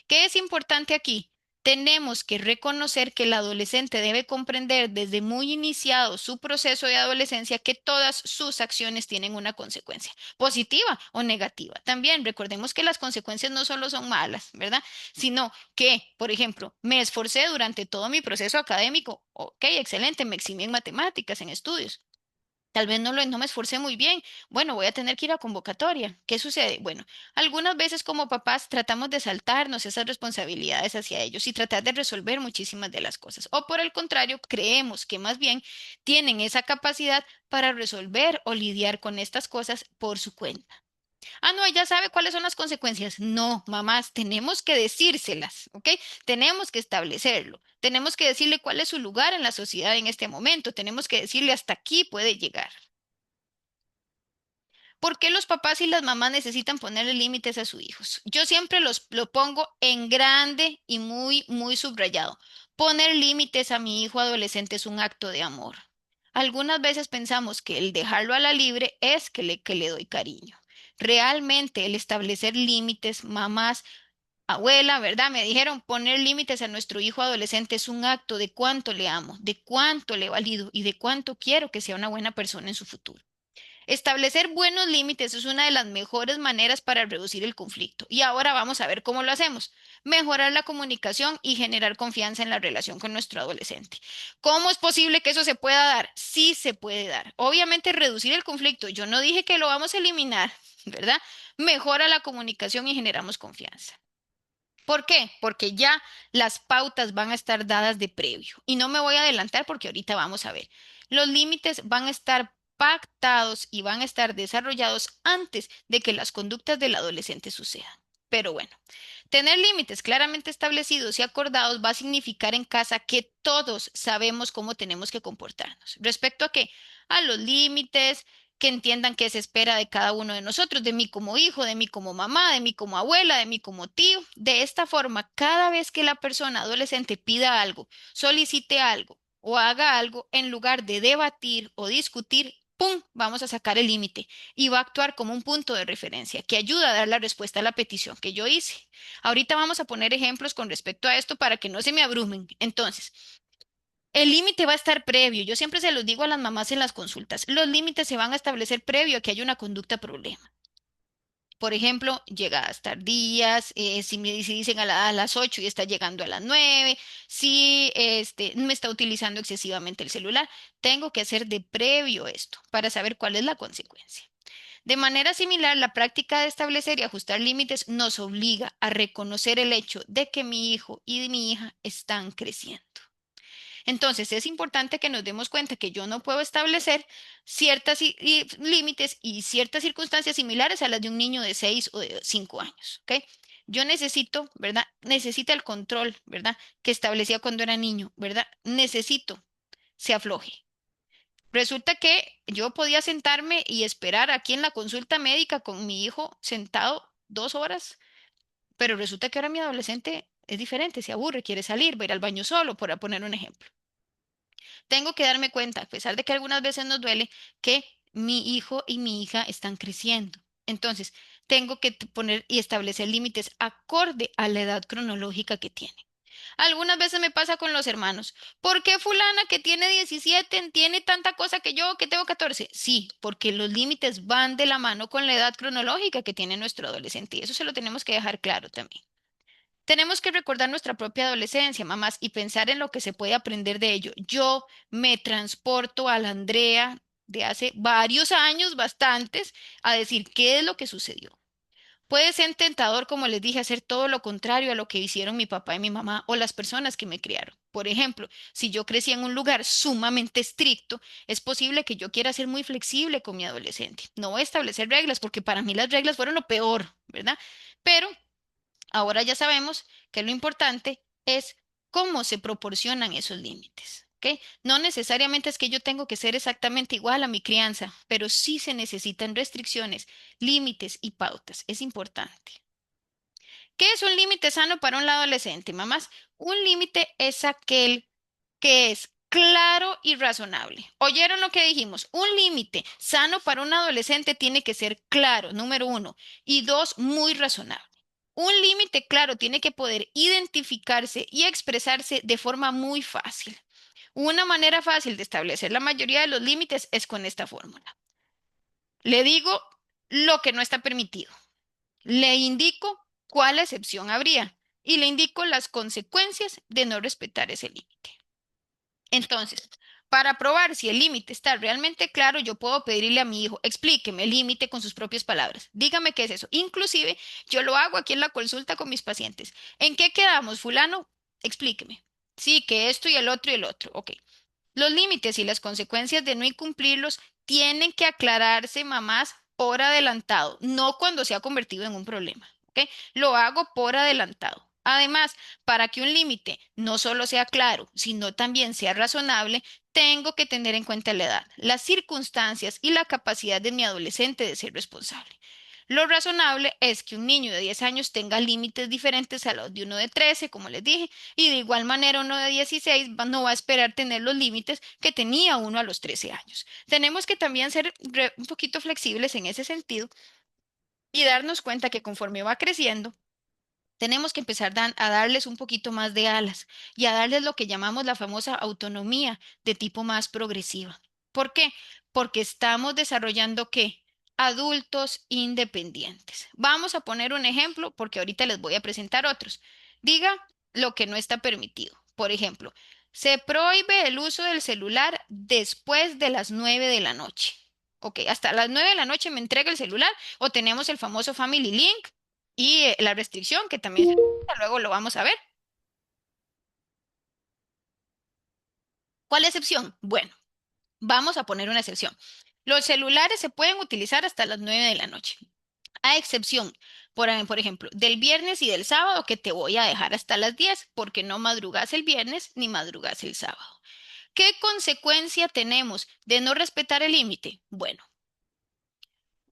¿Qué es importante aquí? Tenemos que reconocer que el adolescente debe comprender desde muy iniciado su proceso de adolescencia que todas sus acciones tienen una consecuencia, positiva o negativa. También recordemos que las consecuencias no solo son malas, ¿verdad? Sino que, por ejemplo, me esforcé durante todo mi proceso académico. Ok, excelente, me eximí en matemáticas, en estudios. Tal vez no me esforcé muy bien. Bueno, voy a tener que ir a convocatoria. ¿Qué sucede? Bueno, algunas veces como papás tratamos de saltarnos esas responsabilidades hacia ellos y tratar de resolver muchísimas de las cosas. O por el contrario, creemos que más bien tienen esa capacidad para resolver o lidiar con estas cosas por su cuenta. Ah, no, ella sabe cuáles son las consecuencias. No, mamás, tenemos que decírselas, ¿ok? Tenemos que establecerlo. Tenemos que decirle cuál es su lugar en la sociedad en este momento. Tenemos que decirle hasta aquí puede llegar. ¿Por qué los papás y las mamás necesitan ponerle límites a sus hijos? Yo siempre lo pongo en grande y muy, muy subrayado. Poner límites a mi hijo adolescente es un acto de amor. Algunas veces pensamos que el dejarlo a la libre es que le doy cariño. Realmente el establecer límites, mamás, abuela, ¿verdad? Me dijeron poner límites a nuestro hijo adolescente es un acto de cuánto le amo, de cuánto le valido y de cuánto quiero que sea una buena persona en su futuro. Establecer buenos límites es una de las mejores maneras para reducir el conflicto. Y ahora vamos a ver cómo lo hacemos. Mejorar la comunicación y generar confianza en la relación con nuestro adolescente. ¿Cómo es posible que eso se pueda dar? Sí se puede dar. Obviamente reducir el conflicto. Yo no dije que lo vamos a eliminar, ¿verdad? Mejora la comunicación y generamos confianza. ¿Por qué? Porque ya las pautas van a estar dadas de previo. Y no me voy a adelantar porque ahorita vamos a ver. Los límites van a estar pactados y van a estar desarrollados antes de que las conductas del adolescente sucedan. Pero bueno, tener límites claramente establecidos y acordados va a significar en casa que todos sabemos cómo tenemos que comportarnos. ¿Respecto a qué? A los límites, que entiendan qué se espera de cada uno de nosotros, de mí como hijo, de mí como mamá, de mí como abuela, de mí como tío. De esta forma, cada vez que la persona adolescente pida algo, solicite algo o haga algo, en lugar de debatir o discutir, ¡pum! Vamos a sacar el límite y va a actuar como un punto de referencia que ayuda a dar la respuesta a la petición que yo hice. Ahorita vamos a poner ejemplos con respecto a esto para que no se me abrumen. Entonces, el límite va a estar previo. Yo siempre se los digo a las mamás en las consultas. Los límites se van a establecer previo a que haya una conducta problema. Por ejemplo, llegadas tardías, si dicen a las 8 y está llegando a las 9, si me está utilizando excesivamente el celular, tengo que hacer de previo esto para saber cuál es la consecuencia. De manera similar, la práctica de establecer y ajustar límites nos obliga a reconocer el hecho de que mi hijo y mi hija están creciendo. Entonces, es importante que nos demos cuenta que yo no puedo establecer ciertas límites y ciertas circunstancias similares a las de un niño de 6 o de 5 años, ¿ok? Yo necesito, ¿verdad? Necesita el control, ¿verdad? Que establecía cuando era niño, ¿verdad? Necesito se afloje. Resulta que yo podía sentarme y esperar aquí en la consulta médica con mi hijo sentado 2 horas, pero resulta que ahora mi adolescente es diferente, se aburre, quiere salir, va a ir al baño solo, por poner un ejemplo. Tengo que darme cuenta, a pesar de que algunas veces nos duele, que mi hijo y mi hija están creciendo. Entonces, tengo que poner y establecer límites acorde a la edad cronológica que tienen. Algunas veces me pasa con los hermanos. ¿Por qué fulana que tiene 17 tiene tanta cosa que yo que tengo 14? Sí, porque los límites van de la mano con la edad cronológica que tiene nuestro adolescente y eso se lo tenemos que dejar claro también. Tenemos que recordar nuestra propia adolescencia, mamás, y pensar en lo que se puede aprender de ello. Yo me transporto a la Andrea de hace varios años, bastantes, a decir qué es lo que sucedió. Puede ser tentador, como les dije, hacer todo lo contrario a lo que hicieron mi papá y mi mamá o las personas que me criaron. Por ejemplo, si yo crecí en un lugar sumamente estricto, es posible que yo quiera ser muy flexible con mi adolescente. No voy a establecer reglas porque para mí las reglas fueron lo peor, ¿verdad? Pero ahora ya sabemos que lo importante es cómo se proporcionan esos límites. ¿Ok? No necesariamente es que yo tengo que ser exactamente igual a mi crianza, pero sí se necesitan restricciones, límites y pautas. Es importante. ¿Qué es un límite sano para un adolescente, mamás? Un límite es aquel que es claro y razonable. ¿Oyeron lo que dijimos? Un límite sano para un adolescente tiene que ser claro, número uno, y dos, muy razonable. Un límite claro tiene que poder identificarse y expresarse de forma muy fácil. Una manera fácil de establecer la mayoría de los límites es con esta fórmula. Le digo lo que no está permitido. Le indico cuál excepción habría y le indico las consecuencias de no respetar ese límite. Entonces, para probar si el límite está realmente claro, yo puedo pedirle a mi hijo, explíqueme el límite con sus propias palabras. Dígame qué es eso. Inclusive, yo lo hago aquí en la consulta con mis pacientes. ¿En qué quedamos, fulano? Explíqueme. Sí, que esto y el otro. Ok. Los límites y las consecuencias de no incumplirlos tienen que aclararse, mamás, por adelantado, no cuando se ha convertido en un problema. ¿Ok? Lo hago por adelantado. Además, para que un límite no solo sea claro, sino también sea razonable, tengo que tener en cuenta la edad, las circunstancias y la capacidad de mi adolescente de ser responsable. Lo razonable es que un niño de 10 años tenga límites diferentes a los de uno de 13, como les dije, y de igual manera uno de 16 no va a esperar tener los límites que tenía uno a los 13 años. Tenemos que también ser un poquito flexibles en ese sentido y darnos cuenta que conforme va creciendo, tenemos que empezar a darles un poquito más de alas y a darles lo que llamamos la famosa autonomía de tipo más progresiva. ¿Por qué? Porque estamos desarrollando ¿qué? Adultos independientes. Vamos a poner un ejemplo porque ahorita les voy a presentar otros. Diga lo que no está permitido. Por ejemplo, se prohíbe el uso del celular después de las 9 de la noche. Ok, hasta las 9 de la noche me entrega el celular o tenemos el famoso Family Link y la restricción, que también luego lo vamos a ver. ¿Cuál excepción? Bueno, vamos a poner una excepción. Los celulares se pueden utilizar hasta las 9 de la noche, a excepción, por ejemplo, del viernes y del sábado que te voy a dejar hasta las 10 porque no madrugas el viernes ni madrugas el sábado. ¿Qué consecuencia tenemos de no respetar el límite? Bueno,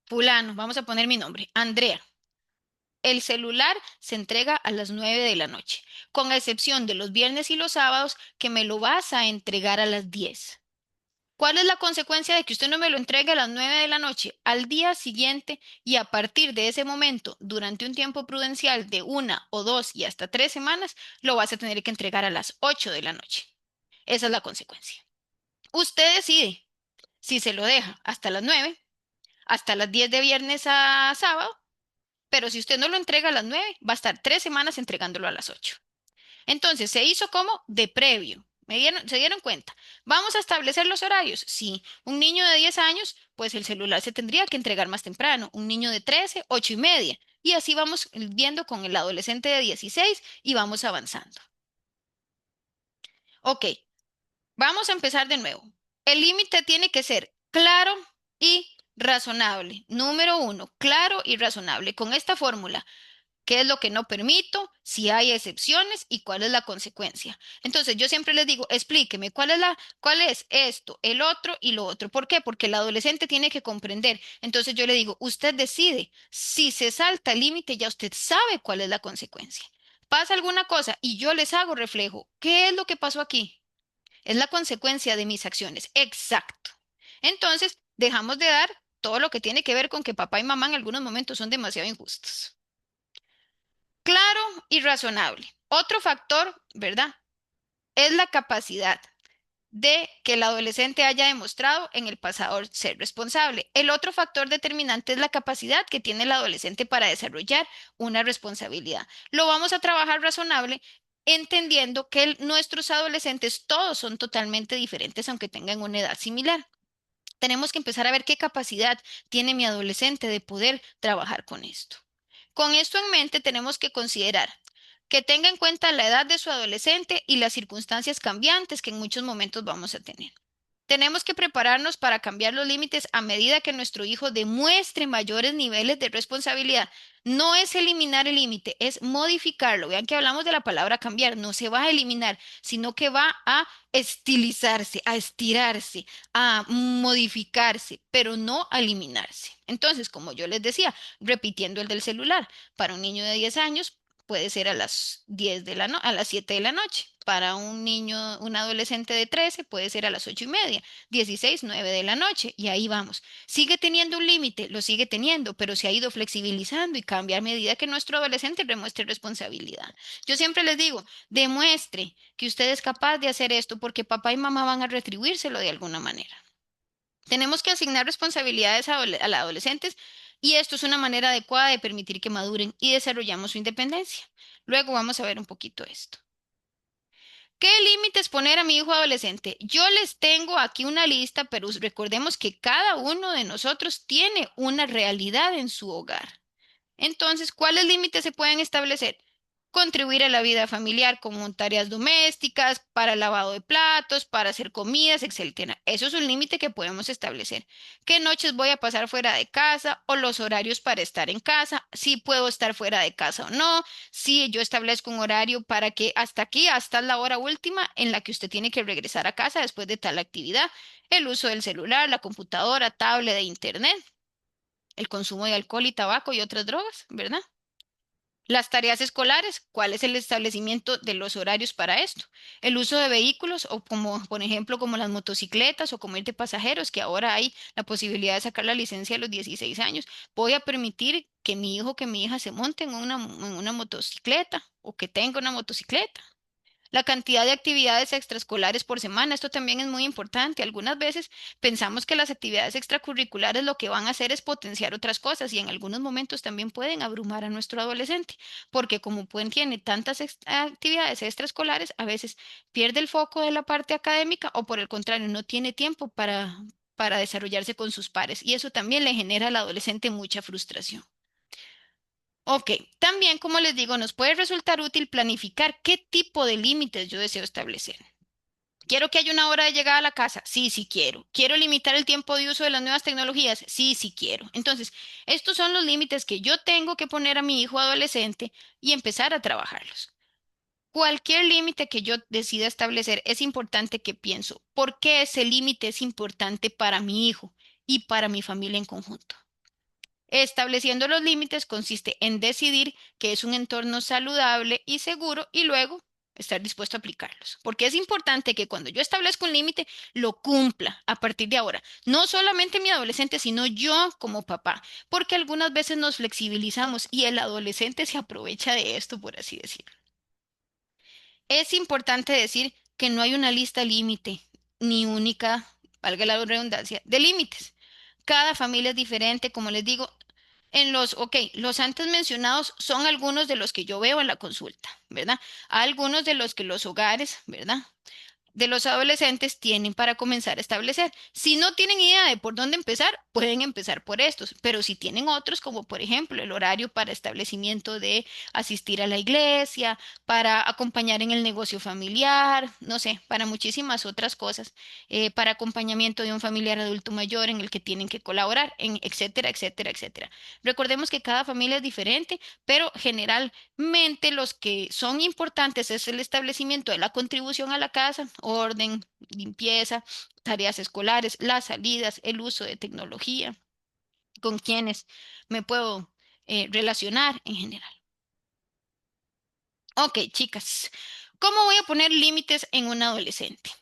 fulano, vamos a poner mi nombre, Andrea. El celular se entrega a las 9 de la noche, con excepción de los viernes y los sábados que me lo vas a entregar a las 10. ¿Cuál es la consecuencia de que usted no me lo entregue a las 9 de la noche al día siguiente y a partir de ese momento, durante un tiempo prudencial de 1 o 2 y hasta 3 semanas, lo vas a tener que entregar a las 8 de la noche? Esa es la consecuencia. Usted decide si se lo deja hasta las 9, hasta las 10 de viernes a sábado, pero si usted no lo entrega a las 9, va a estar 3 semanas entregándolo a las 8. Entonces, se hizo como de previo. ¿Se dieron cuenta? Vamos a establecer los horarios. Sí, un niño de 10 años, pues el celular se tendría que entregar más temprano. Un niño de 13, 8:30. Y así vamos viendo con el adolescente de 16 y vamos avanzando. Ok, vamos a empezar de nuevo. El límite tiene que ser claro y razonable. Número uno, claro y razonable. Con esta fórmula, qué es lo que no permito, si hay excepciones y cuál es la consecuencia. Entonces, yo siempre les digo, explíqueme cuál es esto, el otro y lo otro. ¿Por qué? Porque el adolescente tiene que comprender. Entonces, yo le digo, usted decide. Si se salta el límite, ya usted sabe cuál es la consecuencia. Pasa alguna cosa y yo les hago reflejo. ¿Qué es lo que pasó aquí? Es la consecuencia de mis acciones. Exacto. Entonces, dejamos de dar todo lo que tiene que ver con que papá y mamá en algunos momentos son demasiado injustos. Claro y razonable. Otro factor, ¿verdad? Es la capacidad de que el adolescente haya demostrado en el pasado ser responsable. El otro factor determinante es la capacidad que tiene el adolescente para desarrollar una responsabilidad. Lo vamos a trabajar razonable, entendiendo que nuestros adolescentes todos son totalmente diferentes, aunque tengan una edad similar. Tenemos que empezar a ver qué capacidad tiene mi adolescente de poder trabajar con esto. Con esto en mente, tenemos que considerar que tenga en cuenta la edad de su adolescente y las circunstancias cambiantes que en muchos momentos vamos a tener. Tenemos que prepararnos para cambiar los límites a medida que nuestro hijo demuestre mayores niveles de responsabilidad. No es eliminar el límite, es modificarlo. Vean que hablamos de la palabra cambiar, no se va a eliminar, sino que va a estilizarse, a estirarse, a modificarse, pero no a eliminarse. Entonces, como yo les decía, repitiendo el del celular, para un niño de 10 años puede ser a las 10 a las 7 de la noche. Para un niño, un adolescente de 13 puede ser a las 8:30, 16, 9 de la noche, y ahí vamos. Sigue teniendo un límite, lo sigue teniendo, pero se ha ido flexibilizando y cambia a medida que nuestro adolescente demuestre responsabilidad. Yo siempre les digo, demuestre que usted es capaz de hacer esto porque papá y mamá van a retribuírselo de alguna manera. Tenemos que asignar responsabilidades a los adolescentes y esto es una manera adecuada de permitir que maduren y desarrollamos su independencia. Luego vamos a ver un poquito esto. ¿Qué límites poner a mi hijo adolescente? Yo les tengo aquí una lista, pero recordemos que cada uno de nosotros tiene una realidad en su hogar. Entonces, ¿cuáles límites se pueden establecer? Contribuir a la vida familiar con tareas domésticas, para el lavado de platos, para hacer comidas, etcétera. Eso es un límite que podemos establecer. ¿Qué noches voy a pasar fuera de casa o los horarios para estar en casa? Si puedo estar fuera de casa o no. Si yo establezco un horario para que hasta aquí, hasta la hora última en la que usted tiene que regresar a casa después de tal actividad. El uso del celular, la computadora, tablet de internet, el consumo de alcohol y tabaco y otras drogas, ¿verdad? Las tareas escolares, ¿cuál es el establecimiento de los horarios para esto? El uso de vehículos o como, por ejemplo, como las motocicletas o como ir de pasajeros, que ahora hay la posibilidad de sacar la licencia a los 16 años. Voy a permitir que mi hijo o que mi hija se monten en una motocicleta o que tenga una motocicleta. La cantidad de actividades extraescolares por semana, esto también es muy importante. Algunas veces pensamos que las actividades extracurriculares lo que van a hacer es potenciar otras cosas y en algunos momentos también pueden abrumar a nuestro adolescente, porque como tiene tantas actividades extraescolares, a veces pierde el foco de la parte académica o por el contrario, no tiene tiempo para desarrollarse con sus pares y eso también le genera al adolescente mucha frustración. Ok, también como les digo, nos puede resultar útil planificar qué tipo de límites yo deseo establecer. ¿Quiero que haya una hora de llegada a la casa? Sí, sí quiero. ¿Quiero limitar el tiempo de uso de las nuevas tecnologías? Sí, sí quiero. Entonces, estos son los límites que yo tengo que poner a mi hijo adolescente y empezar a trabajarlos. Cualquier límite que yo decida establecer es importante que pienso, ¿por qué ese límite es importante para mi hijo y para mi familia en conjunto? Estableciendo los límites consiste en decidir que es un entorno saludable y seguro y luego estar dispuesto a aplicarlos. Porque es importante que cuando yo establezco un límite, lo cumpla a partir de ahora. No solamente mi adolescente, sino yo como papá. Porque algunas veces nos flexibilizamos y el adolescente se aprovecha de esto, por así decirlo. Es importante decir que no hay una lista límite ni única, valga la redundancia, de límites. Cada familia es diferente, como les digo, los antes mencionados son algunos de los que yo veo en la consulta, ¿verdad? Algunos de los que los hogares, ¿verdad? De los adolescentes tienen para comenzar a establecer. Si no tienen idea de por dónde empezar, pueden empezar por estos, pero si tienen otros, como por ejemplo el horario para establecimiento de asistir a la iglesia, para acompañar en el negocio familiar, no sé, para muchísimas otras cosas, para acompañamiento de un familiar adulto mayor en el que tienen que colaborar, en etcétera, etcétera, etcétera. Recordemos que cada familia es diferente, pero generalmente los que son importantes es el establecimiento de la contribución a la casa, orden, limpieza, tareas escolares, las salidas, el uso de tecnología, con quienes me puedo relacionar en general. Ok, chicas, ¿cómo voy a poner límites en un adolescente?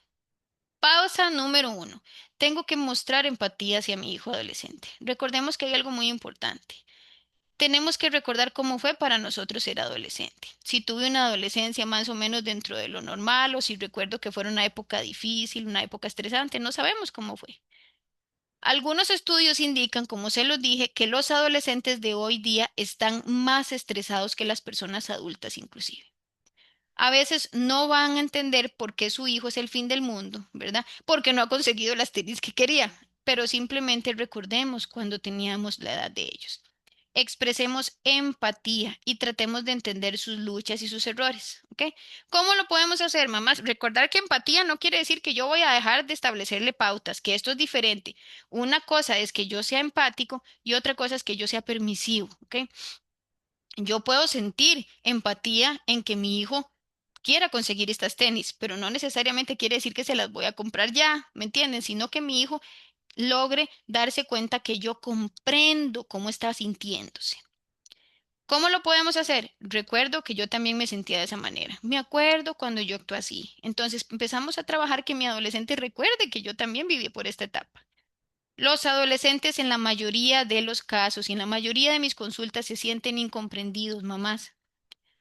Pausa número 1. Tengo que mostrar empatía hacia mi hijo adolescente. Recordemos que hay algo muy importante. Tenemos que recordar cómo fue para nosotros ser adolescente. Si tuve una adolescencia más o menos dentro de lo normal o si recuerdo que fue una época difícil, una época estresante, no sabemos cómo fue. Algunos estudios indican, como se los dije, que los adolescentes de hoy día están más estresados que las personas adultas inclusive. A veces no van a entender por qué su hijo es el fin del mundo, ¿verdad? Porque no ha conseguido las tenis que quería, pero simplemente recordemos cuando teníamos la edad de ellos. Expresemos empatía y tratemos de entender sus luchas y sus errores, ¿ok? ¿Cómo lo podemos hacer, mamás? Recordar que empatía no quiere decir que yo voy a dejar de establecerle pautas, que esto es diferente. Una cosa es que yo sea empático y otra cosa es que yo sea permisivo, ¿ok? Yo puedo sentir empatía en que mi hijo quiera conseguir estas tenis, pero no necesariamente quiere decir que se las voy a comprar ya, ¿me entienden? Sino que mi hijo logre darse cuenta que yo comprendo cómo está sintiéndose. ¿Cómo lo podemos hacer? Recuerdo que yo también me sentía de esa manera. Me acuerdo cuando yo actué así. Entonces empezamos a trabajar que mi adolescente recuerde que yo también viví por esta etapa. Los adolescentes en la mayoría de los casos y en la mayoría de mis consultas se sienten incomprendidos, mamás.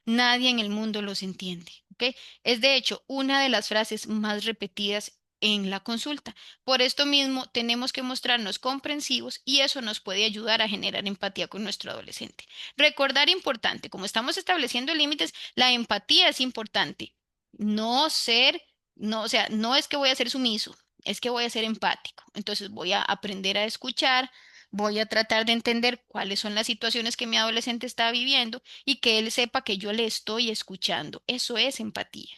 Nadie en el mundo los entiende, ¿ok? Es de hecho una de las frases más repetidas en la consulta. Por esto mismo, tenemos que mostrarnos comprensivos y eso nos puede ayudar a generar empatía con nuestro adolescente. Recordar importante, como estamos estableciendo límites, la empatía es importante. No ser, no, o sea, no es que voy a ser sumiso, es que voy a ser empático. Entonces voy a aprender a escuchar. Voy a tratar de entender cuáles son las situaciones que mi adolescente está viviendo y que él sepa que yo le estoy escuchando. Eso es empatía.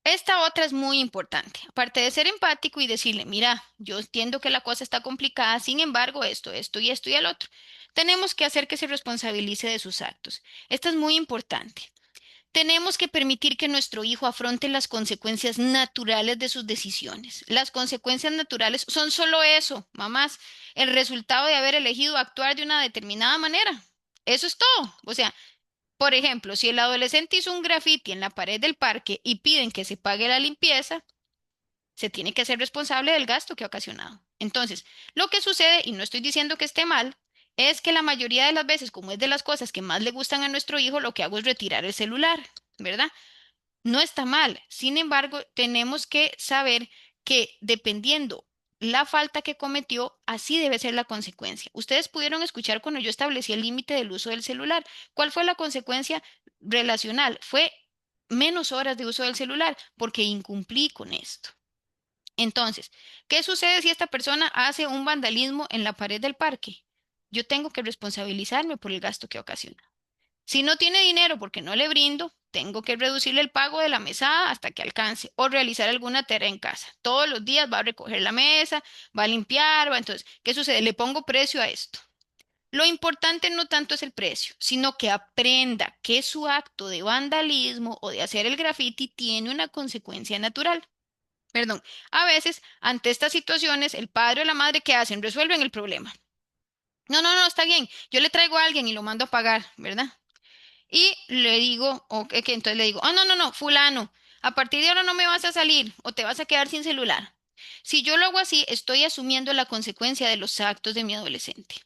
Esta otra es muy importante. Aparte de ser empático y decirle, mira, yo entiendo que la cosa está complicada, sin embargo, esto y esto y el otro. Tenemos que hacer que se responsabilice de sus actos. Esto es muy importante. Tenemos que permitir que nuestro hijo afronte las consecuencias naturales de sus decisiones. Las consecuencias naturales son solo eso, mamás, el resultado de haber elegido actuar de una determinada manera. Eso es todo. O sea, por ejemplo, si el adolescente hizo un grafiti en la pared del parque y piden que se pague la limpieza, se tiene que ser responsable del gasto que ha ocasionado. Entonces, lo que sucede, y no estoy diciendo que esté mal, es que la mayoría de las veces, como es de las cosas que más le gustan a nuestro hijo, lo que hago es retirar el celular, ¿verdad? No está mal. Sin embargo, tenemos que saber que dependiendo la falta que cometió, así debe ser la consecuencia. Ustedes pudieron escuchar cuando yo establecí el límite del uso del celular. ¿Cuál fue la consecuencia relacional? Fue menos horas de uso del celular porque incumplí con esto. Entonces, ¿qué sucede si esta persona hace un vandalismo en la pared del parque? Yo tengo que responsabilizarme por el gasto que ocasiona. Si no tiene dinero porque no le brindo, tengo que reducirle el pago de la mesada hasta que alcance o realizar alguna tarea en casa. Todos los días va a recoger la mesa, va a limpiar, va entonces, ¿qué sucede? Le pongo precio a esto. Lo importante no tanto es el precio, sino que aprenda que su acto de vandalismo o de hacer el graffiti tiene una consecuencia natural. Perdón, a veces ante estas situaciones el padre o la madre, ¿qué hacen? Resuelven el problema. No, no, no, está bien. Yo le traigo a alguien y lo mando a pagar, ¿verdad? Y le digo, que entonces le digo, oh, no, no, no, fulano, a partir de ahora no me vas a salir o te vas a quedar sin celular. Si yo lo hago así, estoy asumiendo la consecuencia de los actos de mi adolescente.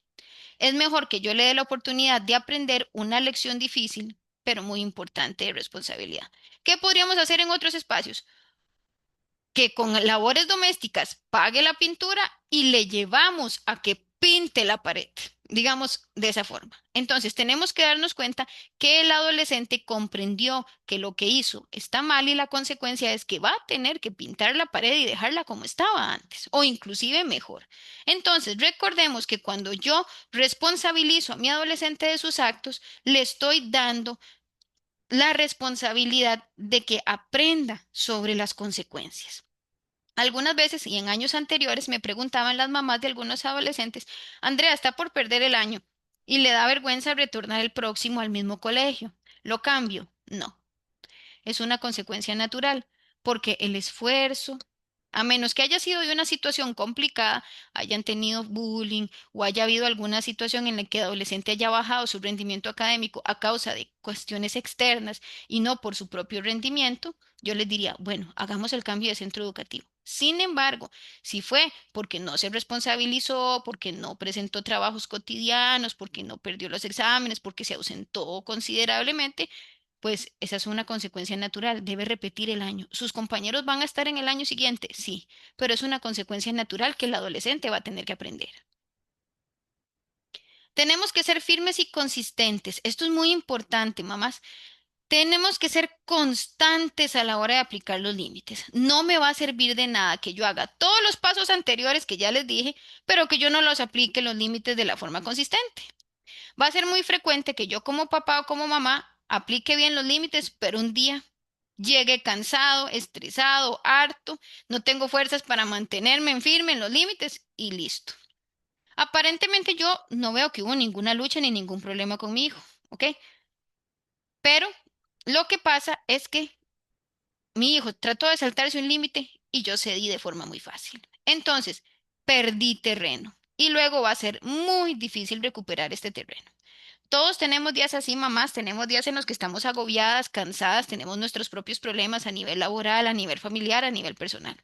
Es mejor que yo le dé la oportunidad de aprender una lección difícil, pero muy importante de responsabilidad. ¿Qué podríamos hacer en otros espacios? Que con labores domésticas pague la pintura y le llevamos a que pinte la pared, digamos de esa forma. Entonces, tenemos que darnos cuenta que el adolescente comprendió que lo que hizo está mal y la consecuencia es que va a tener que pintar la pared y dejarla como estaba antes, o inclusive mejor. Entonces, recordemos que cuando yo responsabilizo a mi adolescente de sus actos, le estoy dando la responsabilidad de que aprenda sobre las consecuencias. Algunas veces y en años anteriores me preguntaban las mamás de algunos adolescentes, Andrea está por perder el año y le da vergüenza retornar el próximo al mismo colegio. ¿Lo cambio? No, es una consecuencia natural, porque el esfuerzo, a menos que haya sido de una situación complicada, hayan tenido bullying o haya habido alguna situación en la que el adolescente haya bajado su rendimiento académico a causa de cuestiones externas y no por su propio rendimiento, yo les diría, bueno, hagamos el cambio de centro educativo. Sin embargo, si fue porque no se responsabilizó, porque no presentó trabajos cotidianos, porque no perdió los exámenes, porque se ausentó considerablemente, pues esa es una consecuencia natural, debe repetir el año. ¿Sus compañeros van a estar en el año siguiente? Sí, pero es una consecuencia natural que el adolescente va a tener que aprender. Tenemos que ser firmes y consistentes. Esto es muy importante, mamás. Tenemos que ser constantes a la hora de aplicar los límites. No me va a servir de nada que yo haga todos los pasos anteriores que ya les dije, pero que yo no los aplique los límites de la forma consistente. Va a ser muy frecuente que yo como papá o como mamá aplique bien los límites, pero un día llegue cansado, estresado, harto, no tengo fuerzas para mantenerme en firme en los límites y listo. Aparentemente yo no veo que hubo ninguna lucha ni ningún problema con mi hijo, ¿ok? Pero lo que pasa es que mi hijo trató de saltarse un límite y yo cedí de forma muy fácil. Entonces, perdí terreno y luego va a ser muy difícil recuperar este terreno. Todos tenemos días así, mamás, tenemos días en los que estamos agobiadas, cansadas, tenemos nuestros propios problemas a nivel laboral, a nivel familiar, a nivel personal.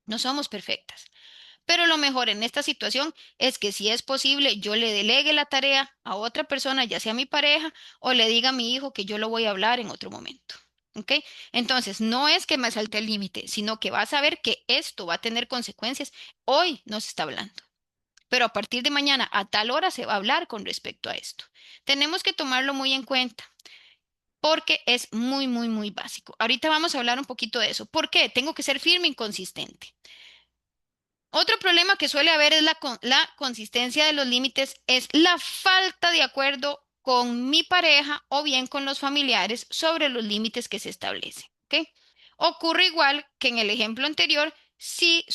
No somos perfectas. Pero lo mejor en esta situación es que si es posible, yo le delegue la tarea a otra persona, ya sea mi pareja, o le diga a mi hijo que yo lo voy a hablar en otro momento. ¿Ok? Entonces, no es que me salte el límite, sino que va a saber que esto va a tener consecuencias. Hoy no se está hablando, pero a partir de mañana a tal hora se va a hablar con respecto a esto. Tenemos que tomarlo muy en cuenta porque es muy, muy, muy básico. Ahorita vamos a hablar un poquito de eso. ¿Por qué? Tengo que ser firme y consistente. Otro problema que suele haber es la consistencia de los límites, es la falta de acuerdo con mi pareja o bien con los familiares sobre los límites que se establecen. ¿Ok? Ocurre igual que en el ejemplo anterior, si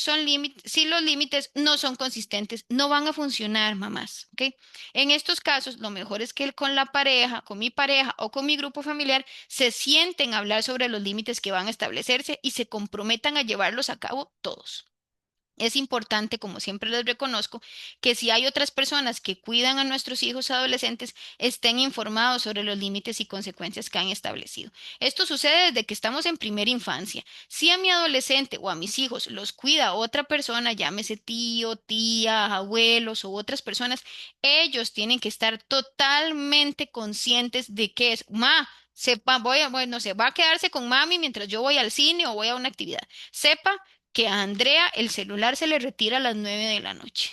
los límites no son consistentes, no van a funcionar, mamás. ¿Ok? En estos casos, lo mejor es que con la pareja, con mi pareja o con mi grupo familiar, se sienten a hablar sobre los límites que van a establecerse y se comprometan a llevarlos a cabo todos. Es importante, como siempre les reconozco, que si hay otras personas que cuidan a nuestros hijos adolescentes, estén informados sobre los límites y consecuencias que han establecido. Esto sucede desde que estamos en primera infancia. Si a mi adolescente o a mis hijos los cuida otra persona, llámese tío, tía, abuelos u otras personas, ellos tienen que estar totalmente conscientes de que es, no sé, va a quedarse con mami mientras yo voy al cine o voy a una actividad. Sepa que a Andrea el celular se le retira a las 9 de la noche.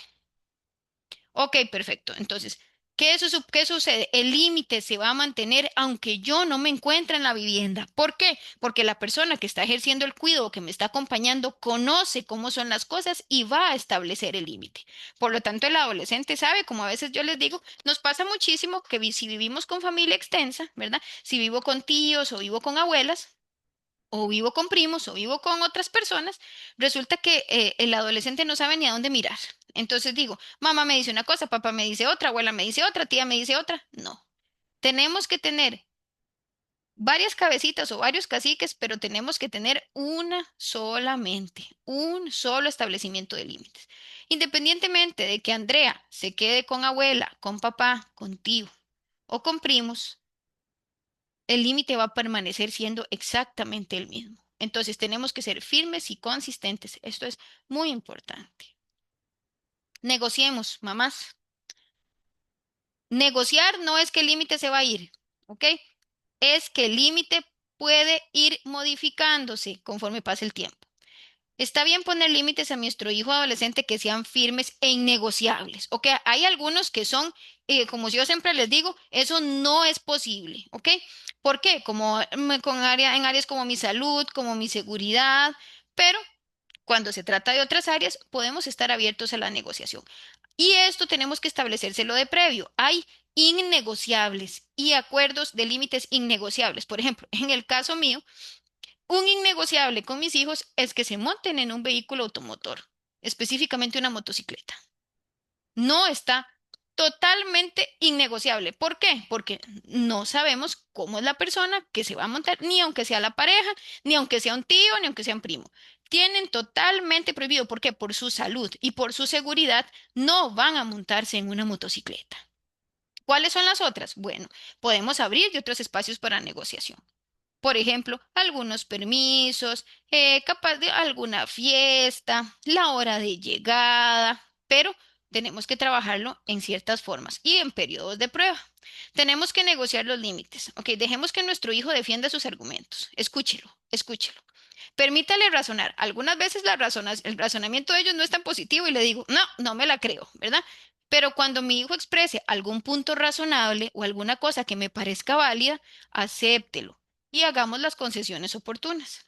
Ok, perfecto. Entonces, ¿Qué sucede? El límite se va a mantener aunque yo no me encuentre en la vivienda. ¿Por qué? Porque la persona que está ejerciendo el cuidado, que me está acompañando, conoce cómo son las cosas y va a establecer el límite. Por lo tanto, el adolescente sabe, como a veces yo les digo, nos pasa muchísimo que si vivimos con familia extensa, ¿verdad? Si vivo con tíos o vivo con abuelas, o vivo con primos o vivo con otras personas, resulta que el adolescente no sabe ni a dónde mirar. Entonces digo, mamá me dice una cosa, papá me dice otra, abuela me dice otra, tía me dice otra. No, tenemos que tener varias cabecitas o varios caciques, pero tenemos que tener una solamente, un solo establecimiento de límites. Independientemente de que Andrea se quede con abuela, con papá, con tío o con primos, el límite va a permanecer siendo exactamente el mismo. Entonces tenemos que ser firmes y consistentes. Esto es muy importante. Negociemos, mamás. Negociar no es que el límite se va a ir, ¿ok? Es que el límite puede ir modificándose conforme pase el tiempo. Está bien poner límites a nuestro hijo adolescente que sean firmes e innegociables. Ok, hay algunos que son, como yo siempre les digo, eso no es posible. ¿Ok? ¿Por qué? Como en áreas como mi salud, como mi seguridad, pero cuando se trata de otras áreas, podemos estar abiertos a la negociación. Y esto tenemos que establecérselo de previo. Hay innegociables y acuerdos de límites innegociables. Por ejemplo, en el caso mío, un innegociable con mis hijos es que se monten en un vehículo automotor, específicamente una motocicleta. No está totalmente innegociable. ¿Por qué? Porque no sabemos cómo es la persona que se va a montar, ni aunque sea la pareja, ni aunque sea un tío, ni aunque sea un primo. Tienen totalmente prohibido. ¿Por qué? Por su salud y por su seguridad no van a montarse en una motocicleta. ¿Cuáles son las otras? Bueno, podemos abrir de otros espacios para negociación. Por ejemplo, algunos permisos, capaz de alguna fiesta, la hora de llegada, pero tenemos que trabajarlo en ciertas formas y en periodos de prueba. Tenemos que negociar los límites. Ok, dejemos que nuestro hijo defienda sus argumentos. Escúchelo, escúchelo. Permítale razonar. Algunas veces el razonamiento de ellos no es tan positivo y le digo, no, no me la creo, ¿verdad? Pero cuando mi hijo exprese algún punto razonable o alguna cosa que me parezca válida, acéptelo y hagamos las concesiones oportunas.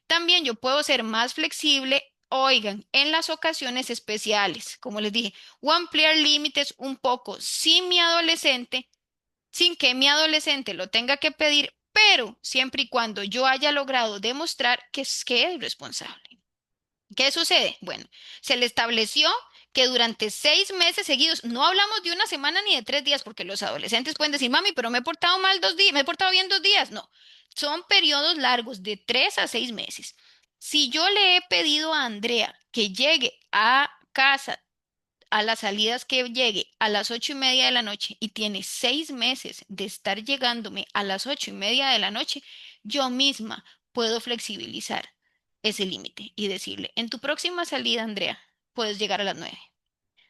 También yo puedo ser más flexible, oigan, en las ocasiones especiales, como les dije, o ampliar límites un poco sin que mi adolescente lo tenga que pedir, pero siempre y cuando yo haya logrado demostrar que es responsable. ¿Qué sucede? Bueno, se le estableció que durante 6 meses seguidos, no hablamos de una semana ni de 3 días, porque los adolescentes pueden decir, mami, pero me he portado mal 2 días, me he portado bien 2 días. No, son periodos largos de 3 a 6 meses. Si yo le he pedido a Andrea que llegue a casa a las salidas que llegue a las 8:30 de la noche y tiene 6 meses de estar llegándome a las 8:30 de la noche, yo misma puedo flexibilizar ese límite y decirle, en tu próxima salida, Andrea, puedes llegar a las 9.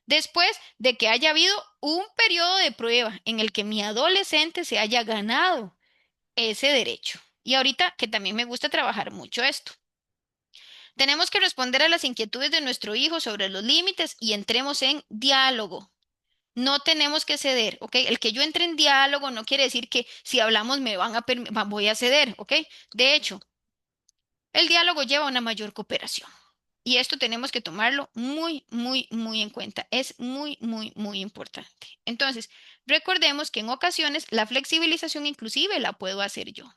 Después de que haya habido un periodo de prueba en el que mi adolescente se haya ganado ese derecho. Y ahorita que también me gusta trabajar mucho esto. Tenemos que responder a las inquietudes de nuestro hijo sobre los límites y entremos en diálogo. No tenemos que ceder, ¿ok? El que yo entre en diálogo no quiere decir que si hablamos voy a ceder, ¿ok? De hecho, el diálogo lleva a una mayor cooperación. Y esto tenemos que tomarlo muy, muy, muy en cuenta. Es muy, muy, muy importante. Entonces, recordemos que en ocasiones la flexibilización inclusive la puedo hacer yo.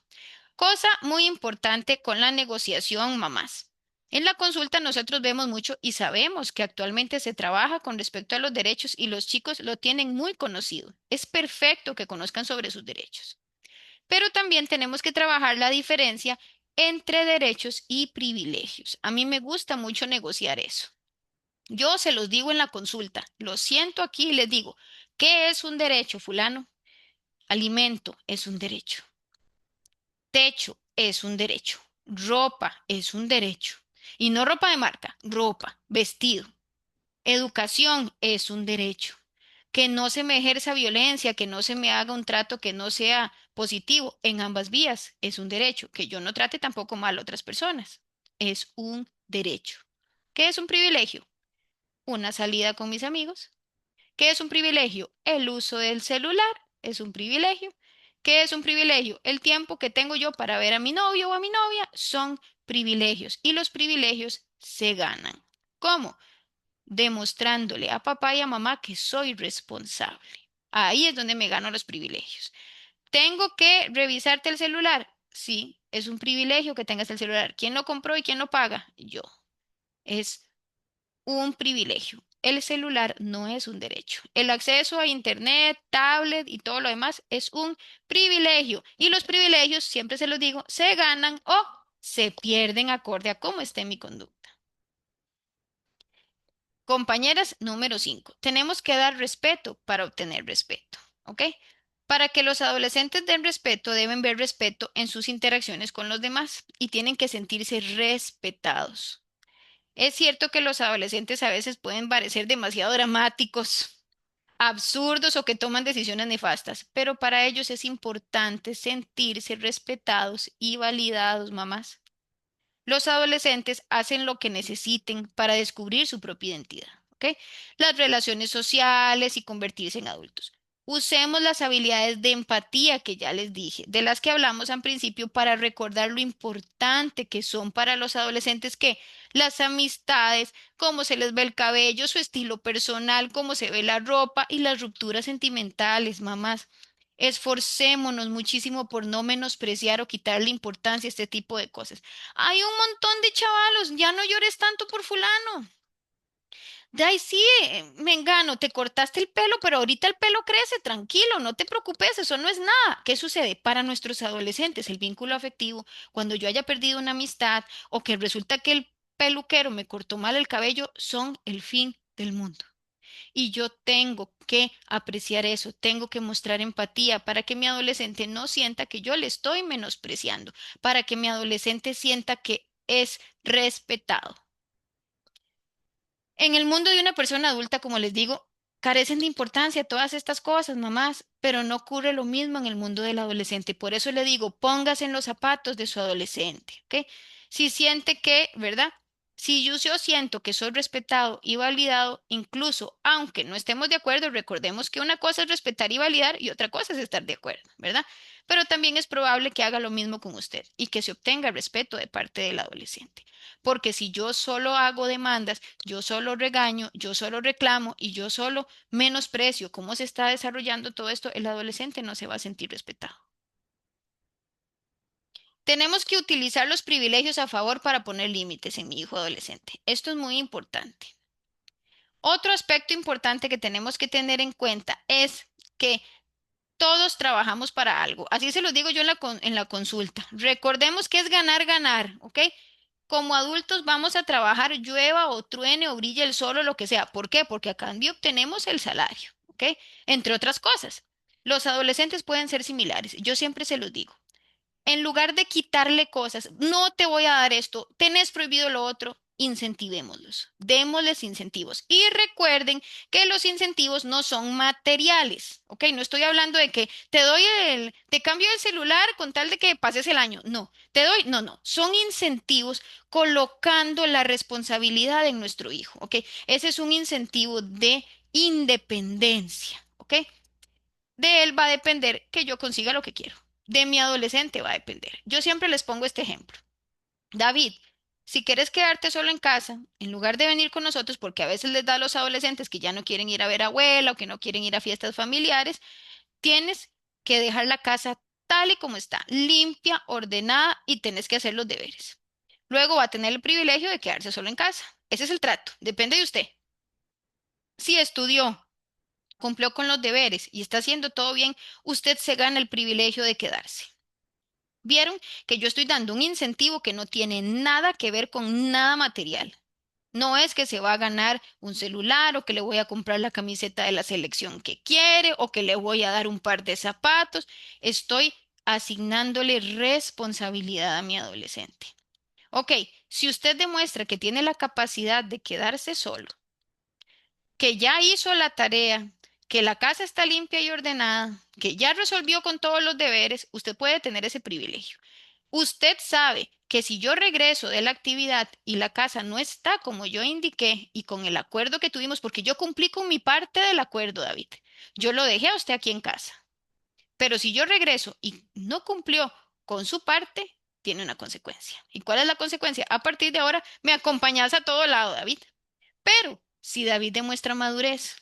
Cosa muy importante con la negociación, mamás. En la consulta nosotros vemos mucho y sabemos que actualmente se trabaja con respecto a los derechos y los chicos lo tienen muy conocido. Es perfecto que conozcan sobre sus derechos. Pero también tenemos que trabajar la diferencia entre derechos y privilegios. A mí me gusta mucho negociar eso. Yo se los digo en la consulta, lo siento aquí y les digo, ¿qué es un derecho, fulano? Alimento es un derecho. Techo es un derecho. Ropa es un derecho. Y no ropa de marca, ropa, vestido. Educación es un derecho. Que no se me ejerza violencia, que no se me haga un trato que no sea positivo en ambas vías es un derecho. Que yo no trate tampoco mal a otras personas es un derecho. ¿Qué es un privilegio? Una salida con mis amigos, ¿Qué es un privilegio? El uso del celular es un privilegio. ¿Qué es un privilegio? El tiempo que tengo yo para ver a mi novio o a mi novia son privilegios y los privilegios se ganan. ¿Cómo? Demostrándole a papá y a mamá que soy responsable. Ahí es donde me gano los privilegios. ¿Tengo que revisarte el celular? Sí, es un privilegio que tengas el celular. ¿Quién lo compró y quién lo paga? Yo. Es un privilegio. El celular no es un derecho. El acceso a internet, tablet y todo lo demás es un privilegio. Y los privilegios, siempre se los digo, se ganan o se pierden acorde a cómo esté mi conducta. Compañeras, número 5. Tenemos que dar respeto para obtener respeto. ¿Ok? Para que los adolescentes den respeto, deben ver respeto en sus interacciones con los demás y tienen que sentirse respetados. Es cierto que los adolescentes a veces pueden parecer demasiado dramáticos, absurdos o que toman decisiones nefastas, pero para ellos es importante sentirse respetados y validados, mamás. Los adolescentes hacen lo que necesiten para descubrir su propia identidad, ¿ok? Las relaciones sociales y convertirse en adultos. Usemos las habilidades de empatía que ya les dije, de las que hablamos al principio, para recordar lo importante que son para los adolescentes que las amistades, cómo se les ve el cabello, su estilo personal, cómo se ve la ropa y las rupturas sentimentales, mamás. Esforcémonos muchísimo por no menospreciar o quitarle importancia a este tipo de cosas. Hay un montón de chavalos, ya no llores tanto por fulano. De ahí sí, Mengano, te cortaste el pelo, pero ahorita el pelo crece, tranquilo, no te preocupes, eso no es nada. ¿Qué sucede? Para nuestros adolescentes, el vínculo afectivo, cuando yo haya perdido una amistad o que resulta que el peluquero me cortó mal el cabello, son el fin del mundo. Y yo tengo que apreciar eso, tengo que mostrar empatía para que mi adolescente no sienta que yo le estoy menospreciando, para que mi adolescente sienta que es respetado. En el mundo de una persona adulta, como les digo, carecen de importancia todas estas cosas, mamás, pero no ocurre lo mismo en el mundo del adolescente. Por eso le digo, póngase en los zapatos de su adolescente, ¿ok? Si siente que, ¿verdad? Si yo siento que soy respetado y validado, incluso aunque no estemos de acuerdo, recordemos que una cosa es respetar y validar y otra cosa es estar de acuerdo, ¿verdad? Pero también es probable que haga lo mismo con usted y que se obtenga respeto de parte del adolescente. Porque si yo solo hago demandas, yo solo regaño, yo solo reclamo y yo solo menosprecio cómo se está desarrollando todo esto, el adolescente no se va a sentir respetado. Tenemos que utilizar los privilegios a favor para poner límites en mi hijo adolescente. Esto es muy importante. Otro aspecto importante que tenemos que tener en cuenta es que todos trabajamos para algo. Así se lo digo yo en la consulta. Recordemos que es ganar, ganar, ¿ok? Como adultos vamos a trabajar llueva o truene o brille el sol o lo que sea. ¿Por qué? Porque a cambio obtenemos el salario, ¿ok? Entre otras cosas. Los adolescentes pueden ser similares. Yo siempre se los digo. En lugar de quitarle cosas, no te voy a dar esto, tenés prohibido lo otro, incentivémoslos, démosles incentivos. Y recuerden que los incentivos no son materiales, ¿ok? No estoy hablando de que te cambio el celular con tal de que pases el año. No, no, son incentivos colocando la responsabilidad en nuestro hijo, ¿ok? Ese es un incentivo de independencia, ¿ok? De él va a depender que yo consiga lo que quiero. De mi adolescente va a depender. Yo siempre les pongo este ejemplo. David, si quieres quedarte solo en casa, en lugar de venir con nosotros, porque a veces les da a los adolescentes que ya no quieren ir a ver a abuela o que no quieren ir a fiestas familiares, tienes que dejar la casa tal y como está, limpia, ordenada y tenés que hacer los deberes. Luego va a tener el privilegio de quedarse solo en casa. Ese es el trato, depende de usted. Si estudió, cumplió con los deberes y está haciendo todo bien, usted se gana el privilegio de quedarse. Vieron que yo estoy dando un incentivo que no tiene nada que ver con nada material. No es que se va a ganar un celular o que le voy a comprar la camiseta de la selección que quiere o que le voy a dar un par de zapatos. Estoy asignándole responsabilidad a mi adolescente. Ok, si usted demuestra que tiene la capacidad de quedarse solo, que ya hizo la tarea, que la casa está limpia y ordenada, que ya resolvió con todos los deberes, usted puede tener ese privilegio. Usted sabe que si yo regreso de la actividad y la casa no está como yo indiqué y con el acuerdo que tuvimos, porque yo cumplí con mi parte del acuerdo, David, yo lo dejé a usted aquí en casa, pero si yo regreso y no cumplió con su parte, tiene una consecuencia. ¿Y cuál es la consecuencia? A partir de ahora me acompañas a todo lado, David. Pero si David demuestra madurez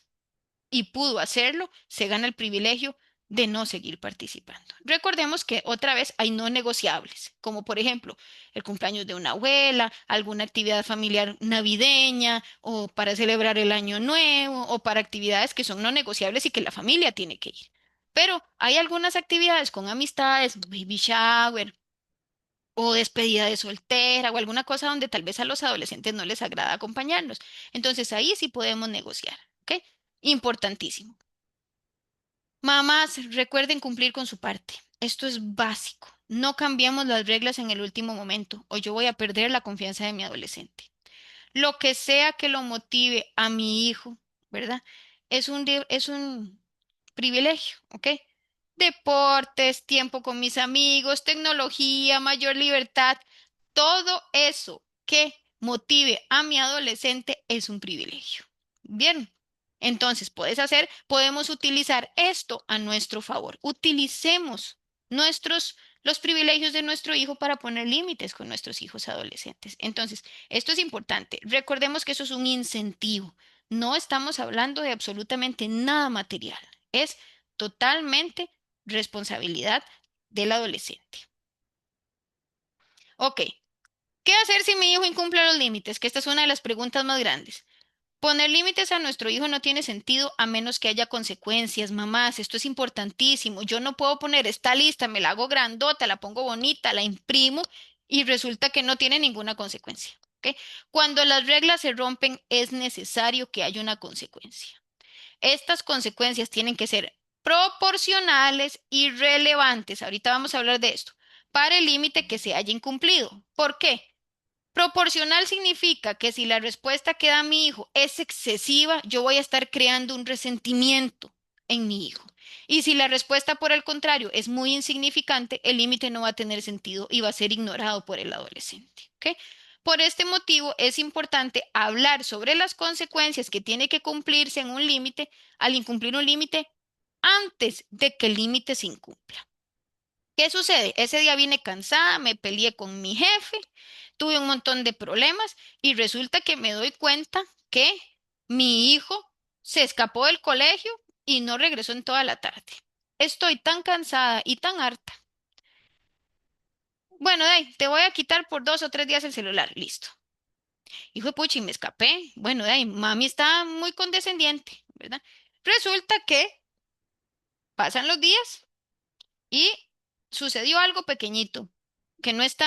y pudo hacerlo, se gana el privilegio de no seguir participando. Recordemos que otra vez hay no negociables, como por ejemplo el cumpleaños de una abuela, alguna actividad familiar navideña o para celebrar el año nuevo o para actividades que son no negociables y que la familia tiene que ir. Pero hay algunas actividades con amistades, baby shower, o despedida de soltera o alguna cosa donde tal vez a los adolescentes no les agrada acompañarnos. Entonces ahí sí podemos negociar, ¿ok? Importantísimo. Mamás, recuerden cumplir con su parte. Esto es básico. No cambiemos las reglas en el último momento o yo voy a perder la confianza de mi adolescente. Lo que sea que lo motive a mi hijo, ¿verdad? Es un privilegio, ¿ok? Deportes, tiempo con mis amigos, tecnología, mayor libertad, todo eso que motive a mi adolescente es un privilegio. Bien, entonces podemos utilizar esto a nuestro favor. Utilicemos los privilegios de nuestro hijo para poner límites con nuestros hijos adolescentes. Entonces, esto es importante. Recordemos que eso es un incentivo. No estamos hablando de absolutamente nada material. Es totalmente responsabilidad del adolescente. Ok, ¿qué hacer si mi hijo incumple los límites? Que esta es una de las preguntas más grandes. Poner límites a nuestro hijo no tiene sentido a menos que haya consecuencias, mamás. Esto es importantísimo. Yo no puedo poner esta lista, me la hago grandota, la pongo bonita, la imprimo y resulta que no tiene ninguna consecuencia. ¿Ok? Cuando las reglas se rompen, es necesario que haya una consecuencia. Estas consecuencias tienen que ser proporcionales y relevantes. Ahorita vamos a hablar de esto. Para el límite que se haya incumplido. ¿Por qué? Proporcional significa que si la respuesta que da mi hijo es excesiva, yo voy a estar creando un resentimiento en mi hijo. Y si la respuesta, por el contrario, es muy insignificante, el límite no va a tener sentido y va a ser ignorado por el adolescente. ¿Ok? Por este motivo es importante hablar sobre las consecuencias que tiene que cumplirse en un límite al incumplir un límite antes de que el límite se incumpla. ¿Qué sucede? Ese día vine cansada, me peleé con mi jefe, tuve un montón de problemas y resulta que me doy cuenta que mi hijo se escapó del colegio y no regresó en toda la tarde. Estoy tan cansada y tan harta. Bueno, te voy a quitar por 2 o 3 días el celular. Listo. Hijo de puchi, me escapé. Bueno, mami está muy condescendiente, ¿verdad? Resulta que pasan los días y sucedió algo pequeñito, que no es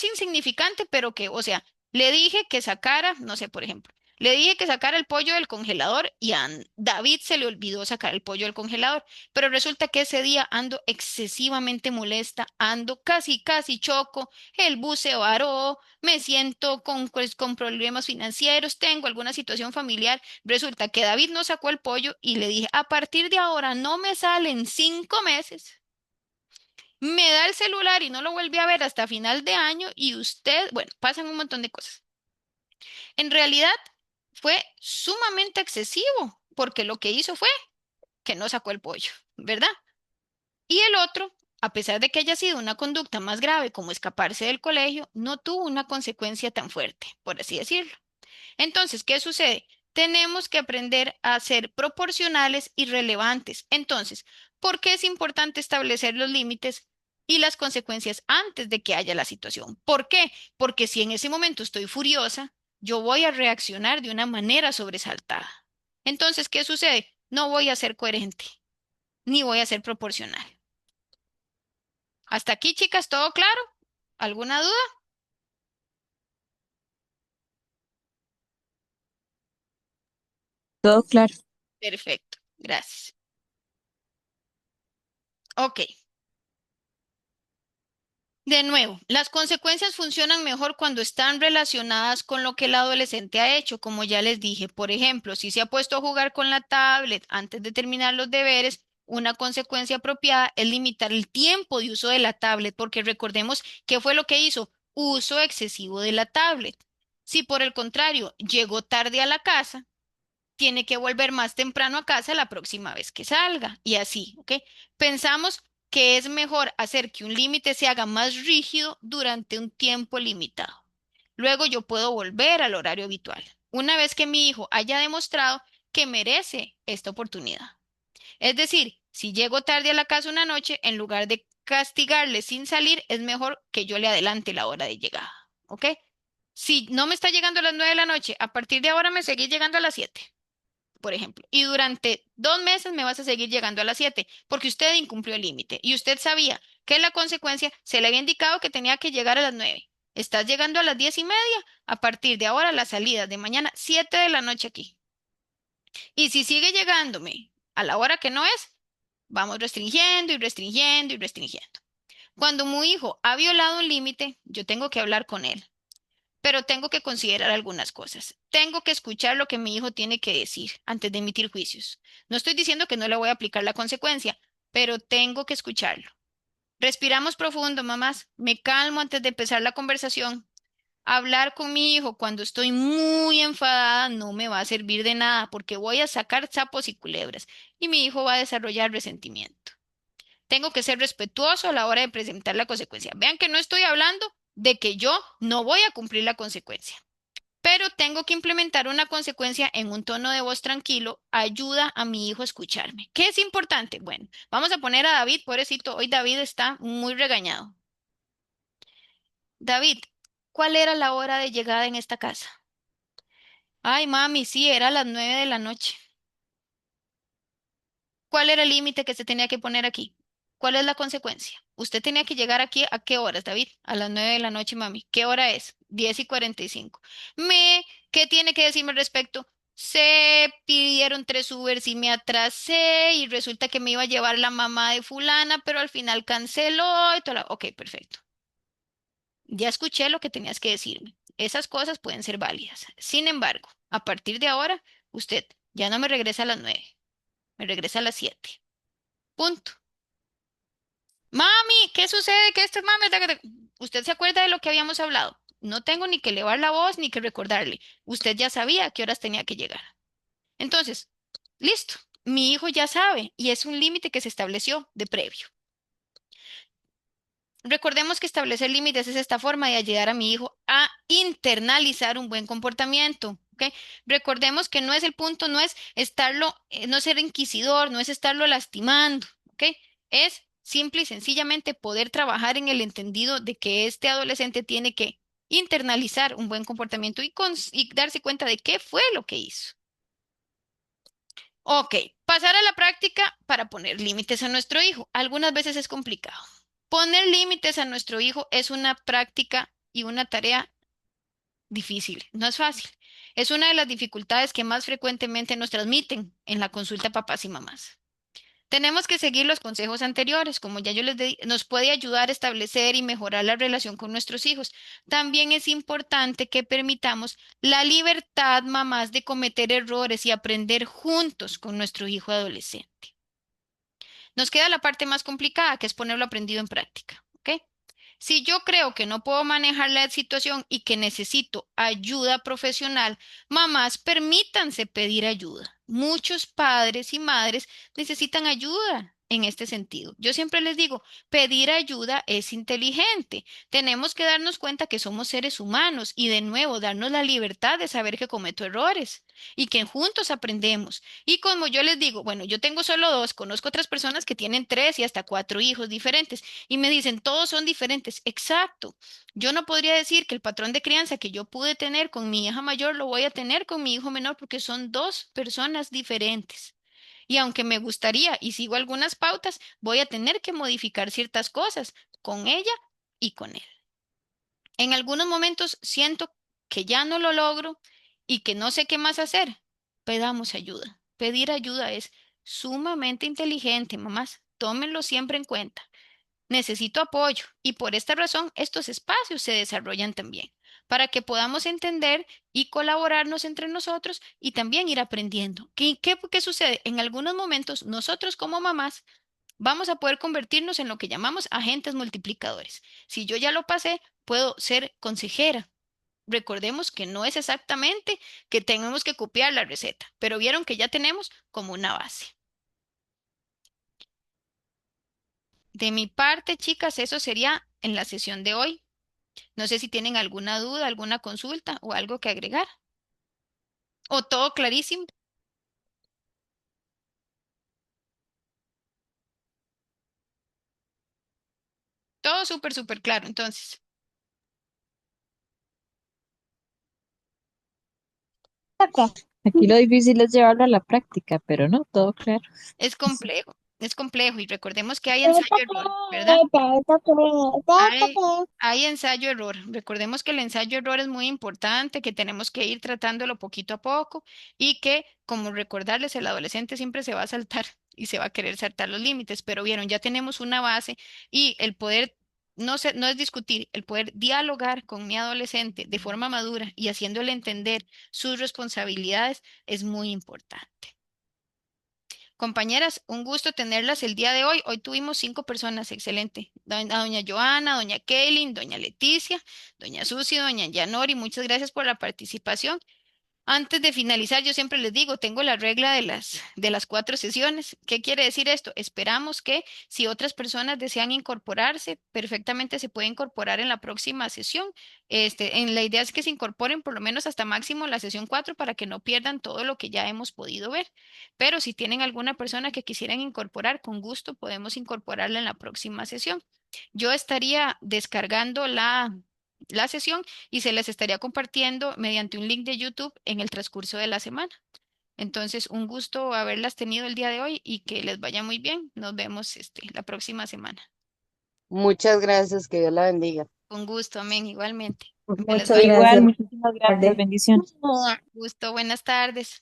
insignificante, pero que, o sea, le dije que sacara, no sé, por ejemplo, le dije que sacara el pollo del congelador y a David se le olvidó sacar el pollo del congelador, pero resulta que ese día ando excesivamente molesta, ando casi choco, el bus se varó, me siento pues, con problemas financieros, tengo alguna situación familiar, resulta que David no sacó el pollo y le dije, a partir de ahora no me salen 5 meses. Me da el celular y no lo vuelve a ver hasta final de año y usted, bueno, pasan un montón de cosas. En realidad fue sumamente excesivo porque lo que hizo fue que no sacó el pollo, ¿verdad? Y el otro, a pesar de que haya sido una conducta más grave como escaparse del colegio, no tuvo una consecuencia tan fuerte, por así decirlo. Entonces, ¿qué sucede? Tenemos que aprender a ser proporcionales y relevantes. Entonces, ¿por qué es importante establecer los límites y las consecuencias antes de que haya la situación? ¿Por qué? Porque si en ese momento estoy furiosa, yo voy a reaccionar de una manera sobresaltada. Entonces, ¿qué sucede? No voy a ser coherente, ni voy a ser proporcional. Hasta aquí, chicas, ¿todo claro? ¿Alguna duda? Todo claro. Perfecto, gracias. Ok. De nuevo, las consecuencias funcionan mejor cuando están relacionadas con lo que el adolescente ha hecho, como ya les dije. Por ejemplo, si se ha puesto a jugar con la tablet antes de terminar los deberes, una consecuencia apropiada es limitar el tiempo de uso de la tablet, porque recordemos qué fue lo que hizo. uso excesivo de la tablet. Si por el contrario llegó tarde a la casa, tiene que volver más temprano a casa la próxima vez que salga y así, ¿ok? Pensamos que es mejor hacer que un límite se haga más rígido durante un tiempo limitado. Luego yo puedo volver al horario habitual, una vez que mi hijo haya demostrado que merece esta oportunidad. Es decir, si llego tarde a la casa una noche, en lugar de castigarle sin salir, es mejor que yo le adelante la hora de llegada, ¿ok? Si no me está llegando a las 9 de la noche, a partir de ahora me seguís llegando a las 7, por ejemplo. Y durante 2 meses me vas a seguir llegando a las 7 porque usted incumplió el límite y usted sabía que la consecuencia se le había indicado que tenía que llegar a las 9. Estás llegando a las 10:30, a partir de ahora la salida de mañana 7 de la noche aquí. Y si sigue llegándome a la hora que no es, vamos restringiendo y restringiendo y restringiendo. Cuando mi hijo ha violado un límite, yo tengo que hablar con él, pero tengo que considerar algunas cosas. Tengo que escuchar lo que mi hijo tiene que decir antes de emitir juicios. No estoy diciendo que no le voy a aplicar la consecuencia, pero tengo que escucharlo. Respiramos profundo, mamás. Me calmo antes de empezar la conversación. Hablar con mi hijo cuando estoy muy enfadada no me va a servir de nada porque voy a sacar sapos y culebras y mi hijo va a desarrollar resentimiento. Tengo que ser respetuoso a la hora de presentar la consecuencia. Vean que no estoy hablando de que yo no voy a cumplir la consecuencia, pero tengo que implementar una consecuencia en un tono de voz tranquilo. Ayuda a mi hijo a escucharme. ¿Qué es importante? Bueno, vamos a poner a David, pobrecito. Hoy David está muy regañado. David, ¿cuál era la hora de llegada en esta casa? Ay, mami, sí, era a las 9 de la noche. ¿Cuál era el límite que se tenía que poner aquí? ¿Cuál es la consecuencia? Usted tenía que llegar aquí ¿a qué horas, David? A las 9 de la noche, mami. ¿Qué hora es? 10:45. ¿Qué tiene que decirme al respecto? Se pidieron 3 Ubers y me atrasé y resulta que me iba a llevar la mamá de fulana, pero al final canceló y toda Ok, perfecto. Ya escuché lo que tenías que decirme. Esas cosas pueden ser válidas. Sin embargo, a partir de ahora, usted ya no me regresa a las 9, me regresa a las 7. Punto. Mami, ¿qué sucede? ¿Qué esto, mami? ¿Usted se acuerda de lo que habíamos hablado? No tengo ni que elevar la voz ni que recordarle. Usted ya sabía a qué horas tenía que llegar. Entonces, listo. Mi hijo ya sabe y es un límite que se estableció de previo. Recordemos que establecer límites es esta forma de ayudar a mi hijo a internalizar un buen comportamiento. ¿Ok? Recordemos que no es el punto, no es estarlo, no ser inquisidor, no es estarlo lastimando. ¿Ok? Es simple y sencillamente poder trabajar en el entendido de que este adolescente tiene que internalizar un buen comportamiento y darse cuenta de qué fue lo que hizo. Ok, pasar a la práctica para poner límites a nuestro hijo. Algunas veces es complicado. Poner límites a nuestro hijo es una práctica y una tarea difícil, no es fácil. Es una de las dificultades que más frecuentemente nos transmiten en la consulta a papás y mamás. Tenemos que seguir los consejos anteriores, como ya yo les di, nos puede ayudar a establecer y mejorar la relación con nuestros hijos. También es importante que permitamos la libertad, mamás, de cometer errores y aprender juntos con nuestro hijo adolescente. Nos queda la parte más complicada, que es ponerlo aprendido en práctica, ¿ok? Si yo creo que no puedo manejar la situación y que necesito ayuda profesional, mamás, permítanse pedir ayuda. Muchos padres y madres necesitan ayuda en este sentido. Yo siempre les digo, pedir ayuda es inteligente. Tenemos que darnos cuenta que somos seres humanos y de nuevo darnos la libertad de saber que cometo errores y que juntos aprendemos. Y como yo les digo, bueno, yo tengo solo dos, conozco otras personas que tienen 3 y hasta 4 hijos diferentes y me dicen, todos son diferentes. Exacto. Yo no podría decir que el patrón de crianza que yo pude tener con mi hija mayor lo voy a tener con mi hijo menor porque son dos personas diferentes. Y aunque me gustaría y sigo algunas pautas, voy a tener que modificar ciertas cosas con ella y con él. En algunos momentos siento que ya no lo logro y que no sé qué más hacer. Pedamos ayuda. Pedir ayuda es sumamente inteligente, mamás. Tómenlo siempre en cuenta. Necesito apoyo y por esta razón estos espacios se desarrollan también, para que podamos entender y colaborarnos entre nosotros y también ir aprendiendo. ¿Qué sucede? En algunos momentos nosotros como mamás vamos a poder convertirnos en lo que llamamos agentes multiplicadores. Si yo ya lo pasé, puedo ser consejera. Recordemos que no es exactamente que tenemos que copiar la receta, pero vieron que ya tenemos como una base. De mi parte, chicas, eso sería en la sesión de hoy. No sé si tienen alguna duda, alguna consulta o algo que agregar. ¿O todo clarísimo? Todo súper, súper claro. Entonces, Aquí lo difícil es llevarlo a la práctica, pero no, todo claro. es complejo y recordemos que hay ensayo-error, ¿verdad? Hay, hay ensayo-error. Recordemos que el ensayo-error es muy importante, que tenemos que ir tratándolo poquito a poco y que, como recordarles, el adolescente siempre se va a saltar y se va a querer saltar los límites, pero vieron, ya tenemos una base y el poder, no es discutir, el poder dialogar con mi adolescente de forma madura y haciéndole entender sus responsabilidades es muy importante. Compañeras, un gusto tenerlas el día de hoy. Hoy tuvimos 5 personas, excelente. Doña Joana, doña Kaylin, doña Leticia, doña Susi, doña Yanori, muchas gracias por la participación. Antes de finalizar, yo siempre les digo, tengo la regla de las 4 sesiones. ¿Qué quiere decir esto? Esperamos que si otras personas desean incorporarse, perfectamente se puede incorporar en la próxima sesión. La idea es que se incorporen por lo menos hasta máximo la sesión 4 para que no pierdan todo lo que ya hemos podido ver. Pero si tienen alguna persona que quisieran incorporar, con gusto podemos incorporarla en la próxima sesión. Yo estaría descargando la sesión y se les estaría compartiendo mediante un link de YouTube en el transcurso de la semana. Entonces, un gusto haberlas tenido el día de hoy y que les vaya muy bien. Nos vemos la próxima semana. Muchas gracias, que Dios la bendiga. Con gusto, amén, igualmente. Me les Muchas vaya. Igual, gracias. muchísimas gracias, Tarde. bendiciones. Gusto, buenas tardes.